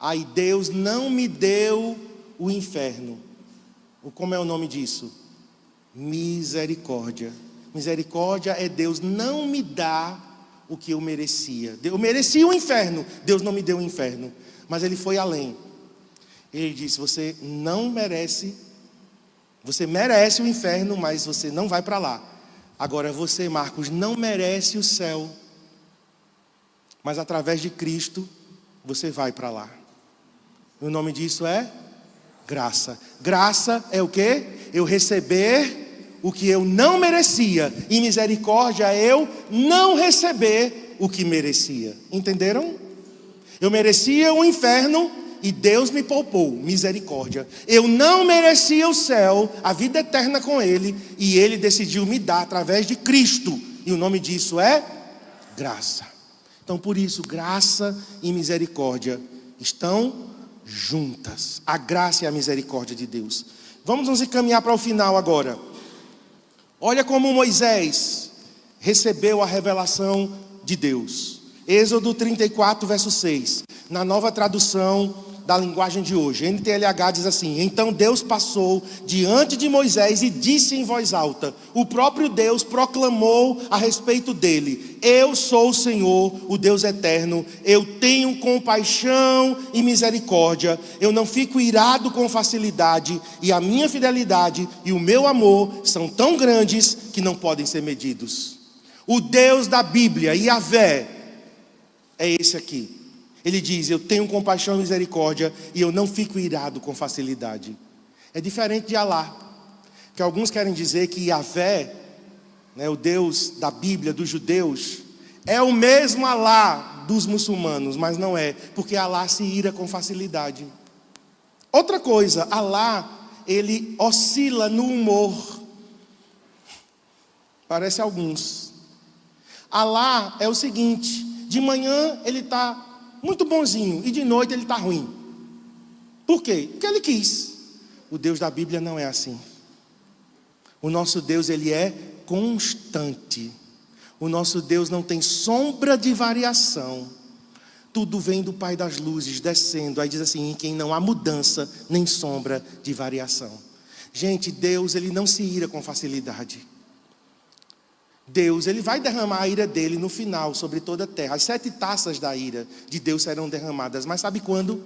Aí Deus não me deu o inferno. Como é o nome disso? Misericórdia. Misericórdia é Deus não me dar o que eu merecia. Eu merecia o inferno, Deus não me deu o inferno. Mas Ele foi além. Ele disse, você não merece, você merece o inferno, mas você não vai para lá. Agora você, Marcos, não merece o céu, mas através de Cristo, você vai para lá. O nome disso é graça. Graça é o quê? Eu receber o que eu não merecia. E misericórdia é eu não receber o que merecia. Entenderam? Eu merecia o inferno e Deus me poupou. Misericórdia. Eu não merecia o céu, a vida eterna com Ele, e Ele decidiu me dar através de Cristo. E o nome disso é graça. Então por isso, graça e misericórdia estão juntas. A graça e a misericórdia de Deus. Vamos nos encaminhar para o final agora. Olha como Moisés recebeu a revelação de Deus. Êxodo 34, verso 6. Na nova tradução da linguagem de hoje, NTLH diz assim: então Deus passou diante de Moisés e disse em voz alta. O próprio Deus proclamou a respeito dele: eu sou o Senhor, o Deus eterno. Eu tenho compaixão e misericórdia. Eu não fico irado com facilidade. E a minha fidelidade e o meu amor são tão grandes que não podem ser medidos. O Deus da Bíblia, Yahvé, é esse aqui. Ele diz, eu tenho compaixão e misericórdia e eu não fico irado com facilidade. É diferente de Alá, que alguns querem dizer que Yahvé, né, o Deus da Bíblia, dos judeus, é o mesmo Alá dos muçulmanos, mas não é, porque Alá se ira com facilidade. Outra coisa, Alá, ele oscila no humor. Parece alguns. Alá é o seguinte, de manhã ele está muito bonzinho, e de noite ele está ruim. Por quê? Porque ele quis. O Deus da Bíblia não é assim. O nosso Deus, ele é constante. O nosso Deus não tem sombra de variação. Tudo vem do Pai das luzes, descendo. Aí diz assim, em quem não há mudança, nem sombra de variação. Gente, Deus, ele não se ira com facilidade. Deus, ele vai derramar a ira dele no final sobre toda a terra. As 7 taças da ira de Deus serão derramadas. Mas sabe quando?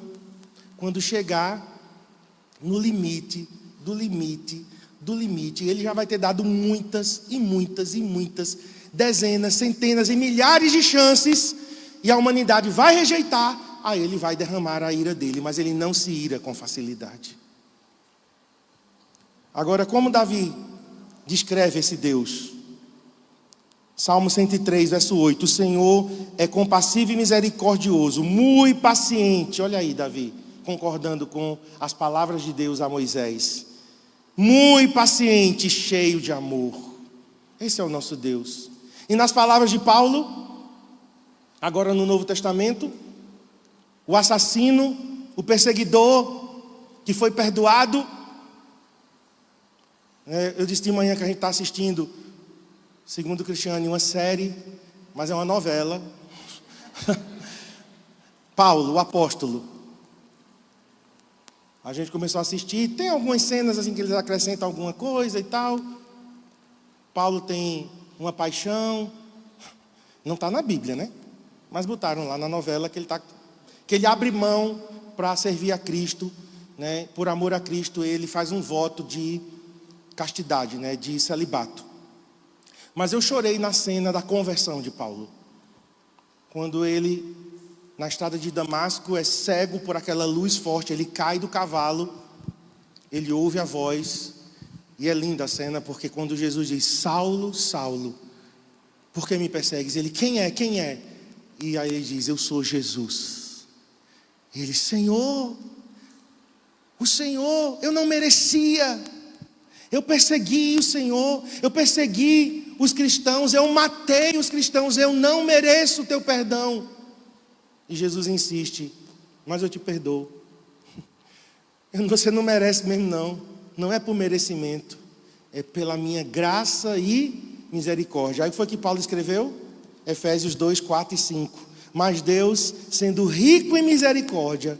Quando chegar no limite, do limite, do limite. Ele já vai ter dado muitas e muitas e muitas, dezenas, centenas e milhares de chances. E a humanidade vai rejeitar. Aí ele vai derramar a ira dele. Mas ele não se ira com facilidade. Agora, como Davi descreve esse Deus? Salmo 103, verso 8. O Senhor é compassivo e misericordioso, muito paciente. Olha aí, Davi, concordando com as palavras de Deus a Moisés. Muito paciente, cheio de amor. Esse é o nosso Deus. E nas palavras de Paulo, agora no Novo Testamento, o assassino, o perseguidor, que foi perdoado. Eu disse de manhã que a gente está assistindo, segundo o Cristiano, uma série, mas é uma novela. Paulo, o apóstolo. A gente começou a assistir, tem algumas cenas assim que eles acrescentam alguma coisa e tal. Paulo tem uma paixão, não está na Bíblia, né? Mas botaram lá na novela que ele abre mão para servir a Cristo, né? Por amor a Cristo, ele faz um voto de castidade, né? De celibato. Mas eu chorei na cena da conversão de Paulo. Quando ele, na estrada de Damasco, é cego por aquela luz forte. Ele cai do cavalo ele ouve a voz, e é linda a cena, porque quando Jesus diz: Saulo, Saulo, por que me persegues? Ele: quem é? Quem é? E aí ele diz: eu sou Jesus. Ele: Senhor, o Senhor, eu não merecia, eu persegui o Senhor, eu persegui os cristãos, eu matei os cristãos, eu não mereço o teu perdão. E Jesus insiste: mas eu te perdoo. Você não merece mesmo não, não é por merecimento, é pela minha graça e misericórdia. Aí foi que Paulo escreveu? Efésios 2, 4 e 5. Mas Deus, sendo rico em misericórdia,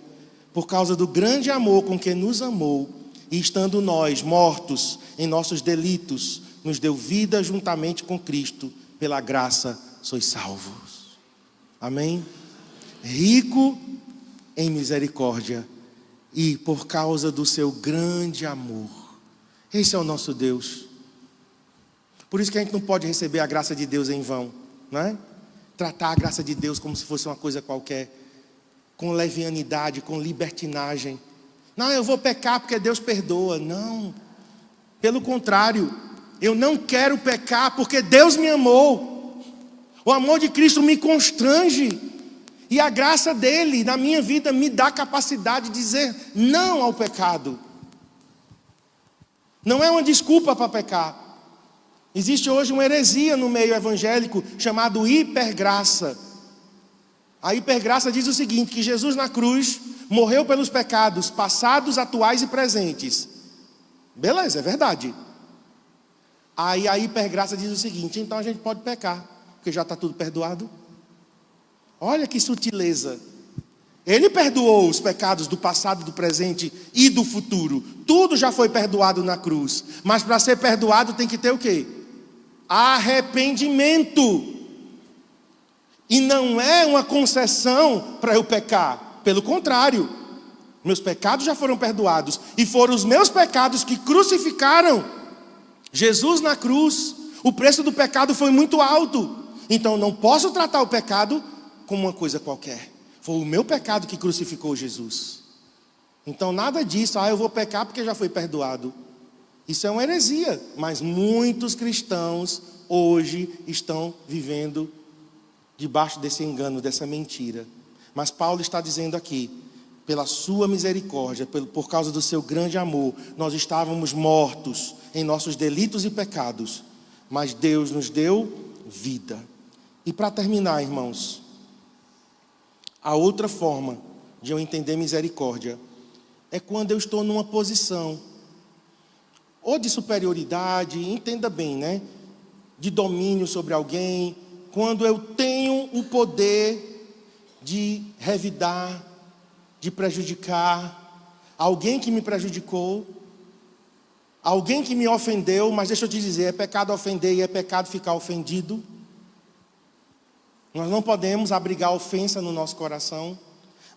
por causa do grande amor com que nos amou, e estando nós mortos em nossos delitos, nos deu vida juntamente com Cristo, pela graça sois salvos. Amém? Rico em misericórdia, e por causa do seu grande amor. Esse é o nosso Deus. Por isso que a gente não pode receber a graça de Deus em vão, não é? Tratar a graça de Deus como se fosse uma coisa qualquer, com levianidade, com libertinagem. Não, eu vou pecar porque Deus perdoa. Não, pelo contrário, eu não quero pecar porque Deus me amou. O amor de Cristo me constrange, e a graça dele na minha vida me dá capacidade de dizer não ao pecado. Não é uma desculpa para pecar. Existe hoje uma heresia no meio evangélico chamado hipergraça. A hipergraça diz o seguinte: que Jesus na cruz morreu pelos pecados passados, atuais e presentes. Beleza, é verdade. Aí a hipergraça diz o seguinte: então a gente pode pecar, porque já está tudo perdoado. Olha que sutileza. Ele perdoou os pecados do passado, do presente e do futuro. Tudo já foi perdoado na cruz. Mas para ser perdoado tem que ter o quê? Arrependimento. E não é uma concessão para eu pecar. Pelo contrário, meus pecados já foram perdoados. E foram os meus pecados que crucificaram Jesus na cruz. O preço do pecado foi muito alto. Então não posso tratar o pecado como uma coisa qualquer. Foi o meu pecado que crucificou Jesus. Então nada disso: eu vou pecar porque já foi perdoado. Isso é uma heresia. Mas muitos cristãos hoje estão vivendo debaixo desse engano, dessa mentira. Mas Paulo está dizendo aqui: pela sua misericórdia, por causa do seu grande amor, nós estávamos mortos em nossos delitos e pecados, mas Deus nos deu vida. E para terminar, irmãos, a outra forma de eu entender misericórdia é quando eu estou numa posição ou de superioridade, entenda bem, né? De domínio sobre alguém, quando eu tenho o poder de revidar, de prejudicar alguém que me prejudicou, alguém que me ofendeu. Mas deixa eu te dizer, é pecado ofender e é pecado ficar ofendido. Nós não podemos abrigar ofensa no nosso coração,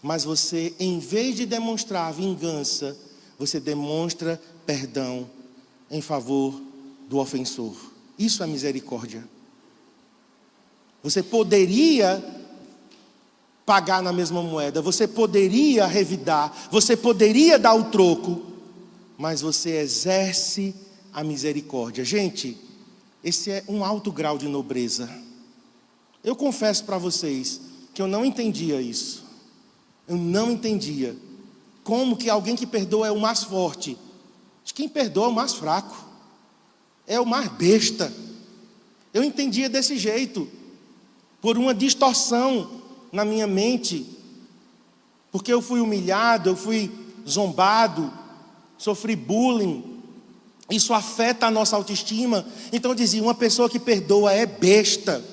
mas você, em vez de demonstrar vingança, você demonstra perdão em favor do ofensor. Isso é misericórdia. Você poderia pagar na mesma moeda, você poderia revidar, você poderia dar o troco, mas você exerce a misericórdia. Gente, esse é um alto grau de nobreza. Eu confesso para vocês que eu não entendia isso. Eu não entendia como que alguém que perdoa é o mais forte. Quem perdoa é o mais fraco, é o mais besta. Eu entendia desse jeito, por uma distorção na minha mente, porque eu fui humilhado, eu fui zombado, sofri bullying. Isso afeta a nossa autoestima. Então eu dizia: uma pessoa que perdoa é besta.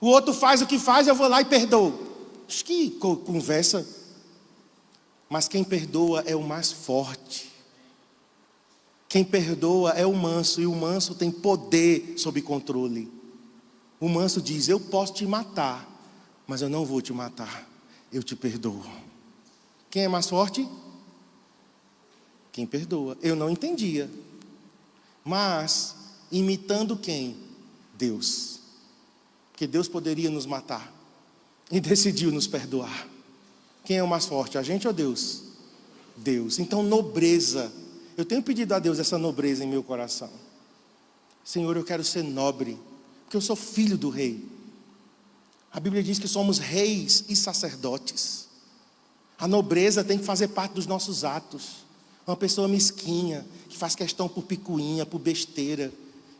O outro faz o que faz, eu vou lá e perdoo. Que conversa. Mas quem perdoa é o mais forte. Quem perdoa é o manso, e o manso tem poder sob controle. O manso diz: eu posso te matar, mas eu não vou te matar, eu te perdoo. Quem é mais forte? Quem perdoa. Eu não entendia. Mas imitando quem? Deus. Porque Deus poderia nos matar e decidiu nos perdoar. Quem é o mais forte, a gente ou Deus? Deus. Então, nobreza. Eu tenho pedido a Deus essa nobreza em meu coração. Senhor, eu quero ser nobre, porque eu sou filho do rei. A Bíblia diz que somos reis e sacerdotes. A nobreza tem que fazer parte dos nossos atos. Uma pessoa mesquinha, que faz questão por picuinha, por besteira,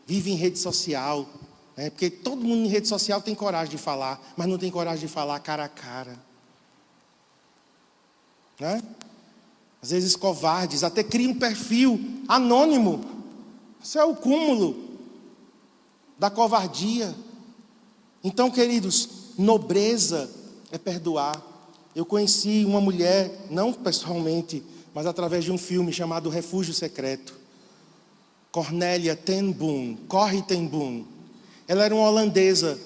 vive em rede social, né? Porque todo mundo em rede social tem coragem de falar, mas não tem coragem de falar cara a cara, né? Às vezes covardes, até cria um perfil anônimo. Isso é o cúmulo da covardia. Então, queridos, nobreza é perdoar. Eu conheci uma mulher, não pessoalmente, mas através de um filme chamado Refúgio Secreto. Cornélia ten Boom, Corrie ten Boom. Ela era uma holandesa.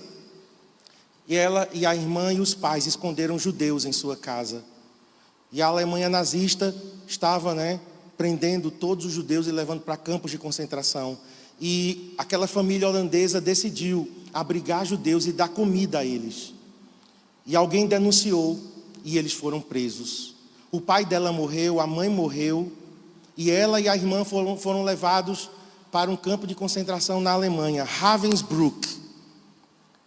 E ela e a irmã e os pais esconderam judeus em sua casa. E a Alemanha nazista estava, prendendo todos os judeus e levando para campos de concentração. E aquela família holandesa decidiu abrigar judeus e dar comida a eles. E alguém denunciou e eles foram presos. O pai dela morreu, a mãe morreu, e ela e a irmã foram levados para um campo de concentração na Alemanha, Ravensbrück.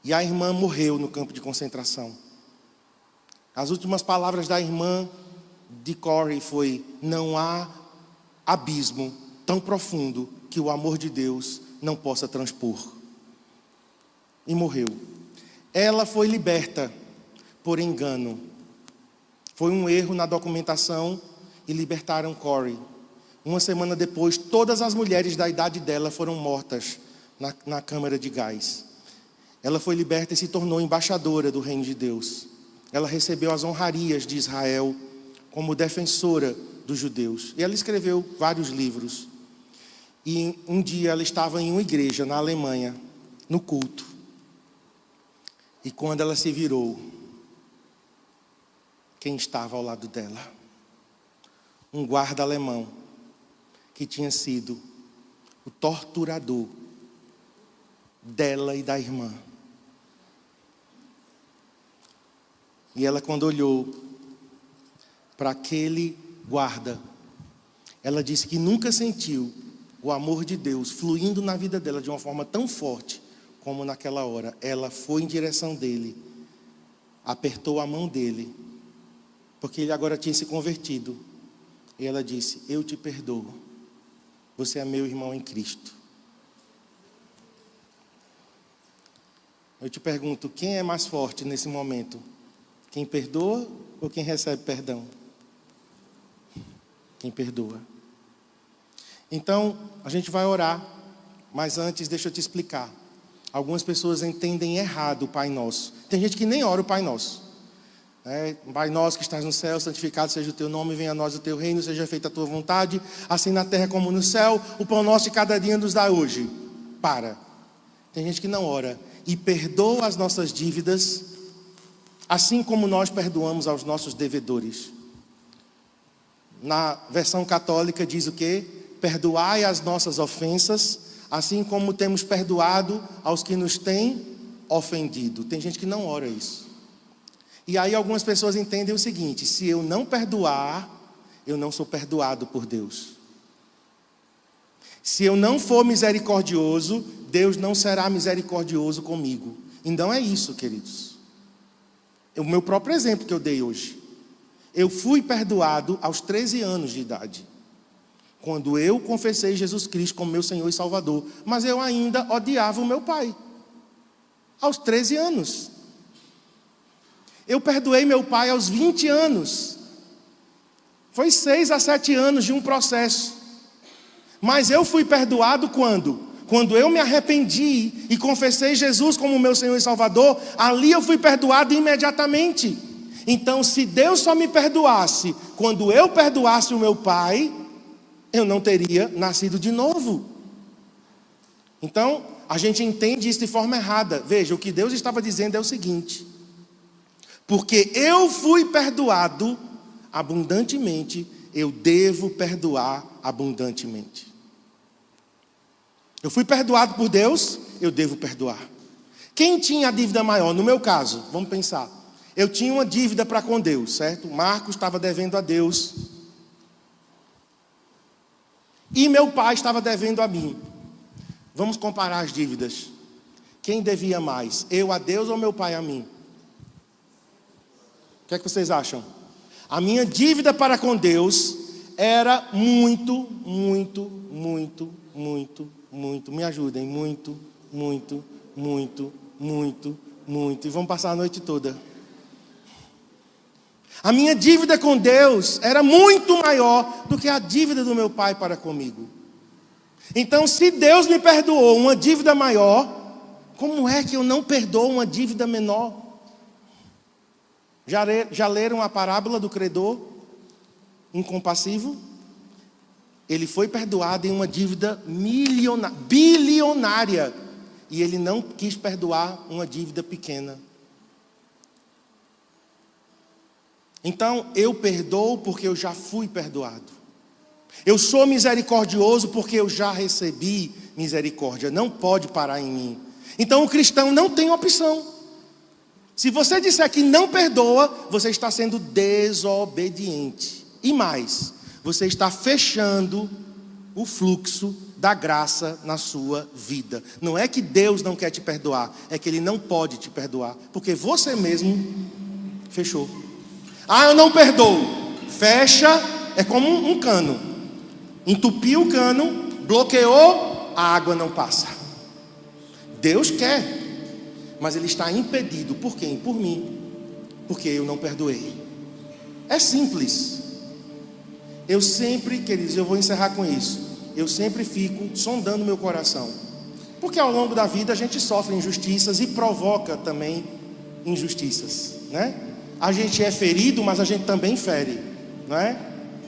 E a irmã morreu no campo de concentração. As últimas palavras da irmã de Corrie foi: não há abismo tão profundo que o amor de Deus não possa transpor. E morreu. Ela foi liberta por engano. Foi um erro na documentação e libertaram Corrie. Uma semana depois, todas as mulheres da idade dela foram mortas na câmara de gás. Ela foi liberta e se tornou embaixadora do reino de Deus. Ela recebeu as honrarias de Israel como defensora dos judeus. E ela escreveu vários livros. E um dia ela estava em uma igreja na Alemanha, no culto. E quando ela se virou, quem estava ao lado dela? Um guarda alemão, que tinha sido o torturador dela e da irmã. E ela, quando olhou para aquele guarda, ela disse que nunca sentiu o amor de Deus fluindo na vida dela de uma forma tão forte como naquela hora. Ela foi em direção dele, apertou a mão dele, porque ele agora tinha se convertido. E ela disse: eu te perdoo, você é meu irmão em Cristo. Eu te pergunto, quem é mais forte nesse momento? Quem perdoa ou quem recebe perdão? Quem perdoa. Então, a gente vai orar, mas antes deixa eu te explicar. Algumas pessoas entendem errado o Pai Nosso. Tem gente que nem ora o Pai Nosso. Pai nosso que estás no céu, santificado seja o teu nome, venha a nós o teu reino, seja feita a tua vontade, assim na terra como no céu. O pão nosso de cada dia nos dá hoje. Tem gente que não ora. E perdoa as nossas dívidas, assim como nós perdoamos aos nossos devedores. Na versão católica diz o quê? Perdoai as nossas ofensas, assim como temos perdoado aos que nos têm ofendido. Tem gente que não ora isso. E aí algumas pessoas entendem o seguinte: se eu não perdoar, eu não sou perdoado por Deus. Se eu não for misericordioso, Deus não será misericordioso comigo. E não é isso, queridos. É o meu próprio exemplo que eu dei hoje. Eu fui perdoado aos 13 anos de idade, quando eu confessei Jesus Cristo como meu Senhor e Salvador. Mas eu ainda odiava o meu pai. Aos 13 anos. Eu perdoei meu pai aos 20 anos. Foi 6 a 7 anos de um processo. Mas eu fui perdoado quando? Quando eu me arrependi e confessei Jesus como meu Senhor e Salvador, ali eu fui perdoado imediatamente. Então, se Deus só me perdoasse quando eu perdoasse o meu pai, eu não teria nascido de novo. Então, a gente entende isso de forma errada. Veja, o que Deus estava dizendo é o seguinte: porque eu fui perdoado abundantemente, eu devo perdoar abundantemente. Eu fui perdoado por Deus, eu devo perdoar. Quem tinha a dívida maior? No meu caso, vamos pensar. Eu tinha uma dívida para com Deus, certo? Marcos estava devendo a Deus e meu pai estava devendo a mim. Vamos comparar as dívidas. Quem devia mais? Eu a Deus ou meu pai a mim? O que é que vocês acham? A minha dívida para com Deus era muito, me ajudem, muito. E vamos passar a noite toda. A minha dívida com Deus era muito maior do que a dívida do meu pai para comigo. Então, se Deus me perdoou uma dívida maior, como é que eu não perdoo uma dívida menor? Já leram a parábola do credor incompassivo? Ele foi perdoado em uma dívida bilionária. E ele não quis perdoar uma dívida pequena. Então, eu perdoo porque eu já fui perdoado. Eu sou misericordioso porque eu já recebi misericórdia. Não pode parar em mim. Então, o cristão não tem opção. Se você disser que não perdoa, você está sendo desobediente. E mais, você está fechando o fluxo da graça na sua vida. Não é que Deus não quer te perdoar, é que Ele não pode te perdoar, porque você mesmo fechou. Eu não perdoo. Fecha, é como um cano. Entupiu o cano, bloqueou, a água não passa. Deus quer, mas Ele está impedido. Por quem? Por mim. Porque eu não perdoei. É simples. Eu sempre, queridos, eu vou encerrar com isso. Eu sempre fico sondando meu coração. Porque ao longo da vida a gente sofre injustiças e provoca também injustiças, né? A gente é ferido, mas a gente também fere, não é?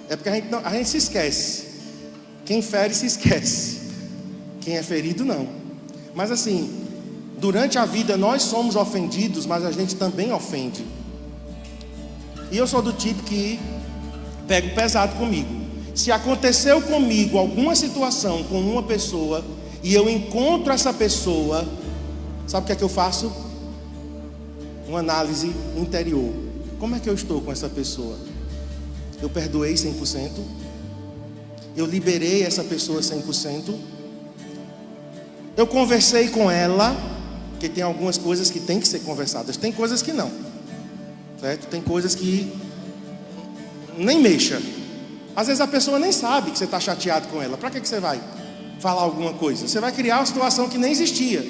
É porque a gente se esquece. Quem fere se esquece. Quem é ferido não. Mas assim, durante a vida nós somos ofendidos, mas a gente também ofende. E eu sou do tipo que pego pesado comigo. Se aconteceu comigo alguma situação com uma pessoa e eu encontro essa pessoa, sabe o que é que eu faço? Uma análise interior. Como é que eu estou com essa pessoa? Eu perdoei 100%? Eu liberei essa pessoa 100%? Eu conversei com ela, porque tem algumas coisas que tem que ser conversadas, tem coisas que não, certo? Tem coisas que nem mexa. Às vezes a pessoa nem sabe que você está chateado com ela. Para que você vai falar alguma coisa? Você vai criar uma situação que nem existia.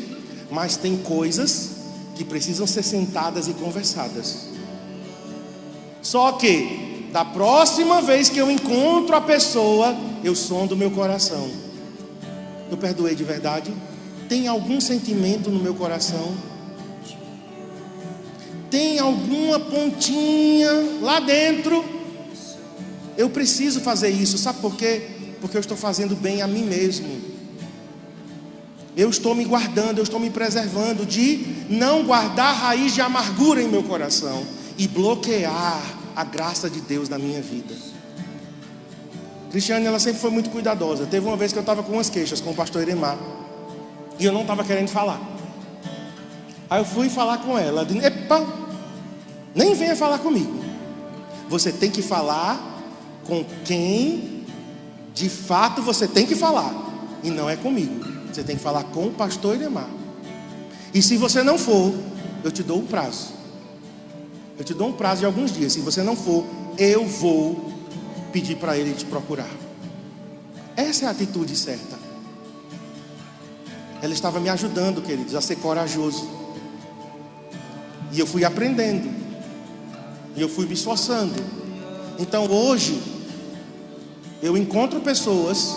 Mas tem coisas que precisam ser sentadas e conversadas. Só que, da próxima vez que eu encontro a pessoa, eu sondo o meu coração. Eu perdoei de verdade? Tem algum sentimento no meu coração? Tem alguma pontinha lá dentro? Eu preciso fazer isso, sabe por quê? Porque eu estou fazendo bem a mim mesmo. Eu estou me guardando, eu estou me preservando de não guardar raiz de amargura em meu coração e bloquear a graça de Deus na minha vida. Cristiane, ela sempre foi muito cuidadosa. Teve uma vez que eu estava com umas queixas com o pastor Iremar e eu não estava querendo falar. Aí eu fui falar com ela. Ela disse: epa, nem venha falar comigo. Você tem que falar com quem de fato você tem que falar, e não é comigo. Você tem que falar com o pastor Iremar. E se você não for, eu te dou um prazo. Eu te dou um prazo de alguns dias. Se você não for, eu vou pedir para ele te procurar. Essa é a atitude certa. Ela estava me ajudando, queridos, a ser corajoso. E eu fui aprendendo. E eu fui me esforçando. Então hoje eu encontro pessoas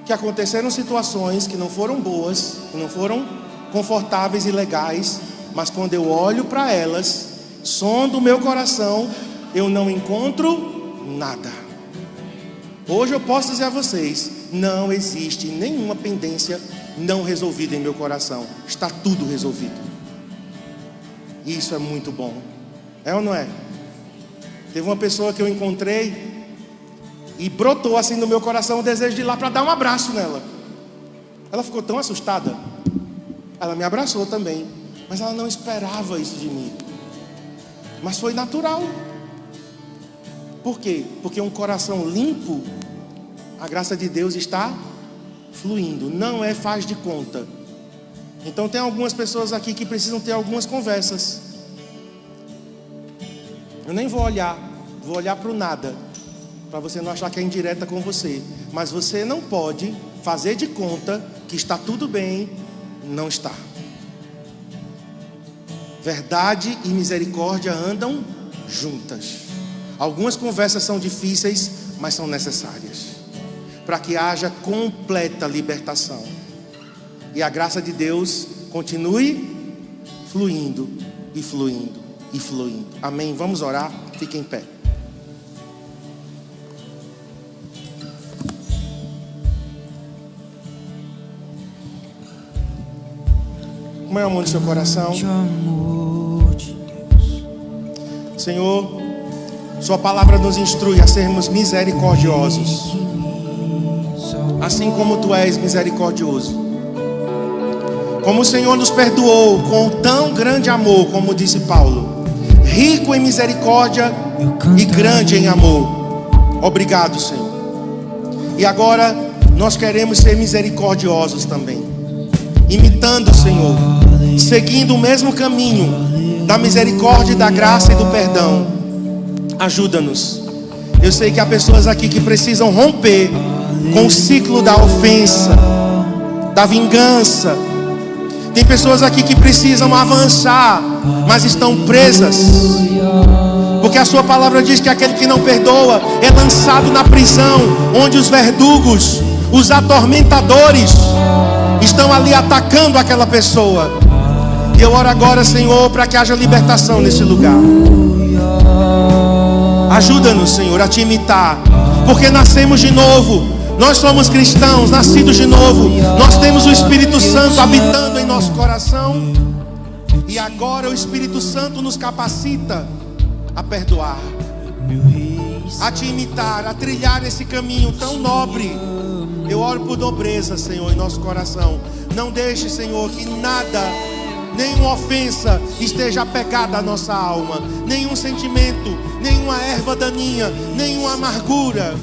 que aconteceram situações que não foram boas, que não foram confortáveis e legais, mas quando eu olho para elas, sondo o meu coração, eu não encontro nada. Hoje eu posso dizer a vocês, não existe nenhuma pendência não resolvida em meu coração. Está tudo resolvido. Isso é muito bom. É ou não é? Teve uma pessoa que eu encontrei e brotou assim no meu coração o desejo de ir lá para dar um abraço nela. Ela ficou tão assustada. Ela me abraçou também, mas ela não esperava isso de mim. Mas foi natural. Por quê? Porque um coração limpo A graça de Deus está fluindo, não é faz de conta. Então tem algumas pessoas aqui que precisam ter algumas conversas. Eu nem vou olhar para o nada, para você não achar que é indireta com você. Mas você não pode fazer de conta que está tudo bem, não está. Verdade e misericórdia andam juntas. Algumas conversas são difíceis, mas são necessárias, para que haja completa libertação e a graça de Deus continue fluindo e fluindo e fluindo. Amém? Vamos orar? Fiquem em pé. Como é o amor do seu coração? Senhor, sua palavra nos instrui a sermos misericordiosos, assim como tu és misericordioso. Como o Senhor nos perdoou com tão grande amor, como disse Paulo, rico em misericórdia e grande em amor. Obrigado, Senhor. E agora nós queremos ser misericordiosos também, imitando o Senhor, seguindo o mesmo caminho da misericórdia, da graça e do perdão. Ajuda-nos. Eu sei que há pessoas aqui que precisam romper com o ciclo da ofensa, da vingança. Tem pessoas aqui que precisam avançar, mas estão presas, porque a sua palavra diz que aquele que não perdoa é lançado na prisão, onde os verdugos, os atormentadores estão ali atacando aquela pessoa. E eu oro agora, Senhor, para que haja libertação nesse lugar. Ajuda-nos, Senhor, a te imitar, porque nascemos de novo. Nós somos cristãos, nascidos de novo. Nós temos o Espírito Santo habitando em nosso coração. E agora o Espírito Santo nos capacita a perdoar, a te imitar, a trilhar esse caminho tão nobre. Eu oro por nobreza, Senhor, em nosso coração. Não deixe, Senhor, que nada, nenhuma ofensa esteja apegada à nossa alma, nenhum sentimento, nenhuma erva daninha, nenhuma amargura.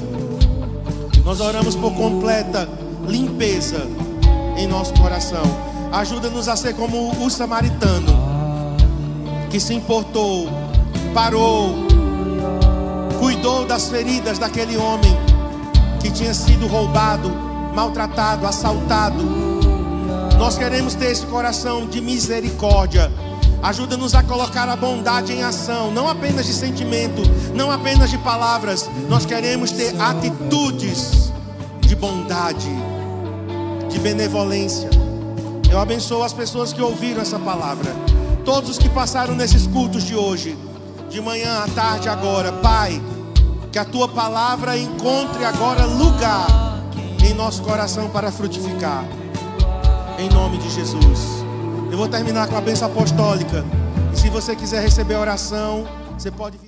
Nós oramos por completa limpeza em nosso coração. Ajuda-nos a ser como o samaritano, que se importou, parou, cuidou das feridas daquele homem que tinha sido roubado, maltratado, assaltado. Nós queremos ter esse coração de misericórdia. Ajuda-nos a colocar a bondade em ação, não apenas de sentimento, não apenas de palavras. Nós queremos ter atitudes de bondade, de benevolência. Eu abençoo as pessoas que ouviram essa palavra, todos os que passaram nesses cultos de hoje, de manhã à tarde agora. Pai, que a tua palavra encontre agora lugar em nosso coração para frutificar, em nome de Jesus. Eu vou terminar com a bênção apostólica. E se você quiser receber a oração, você pode vir.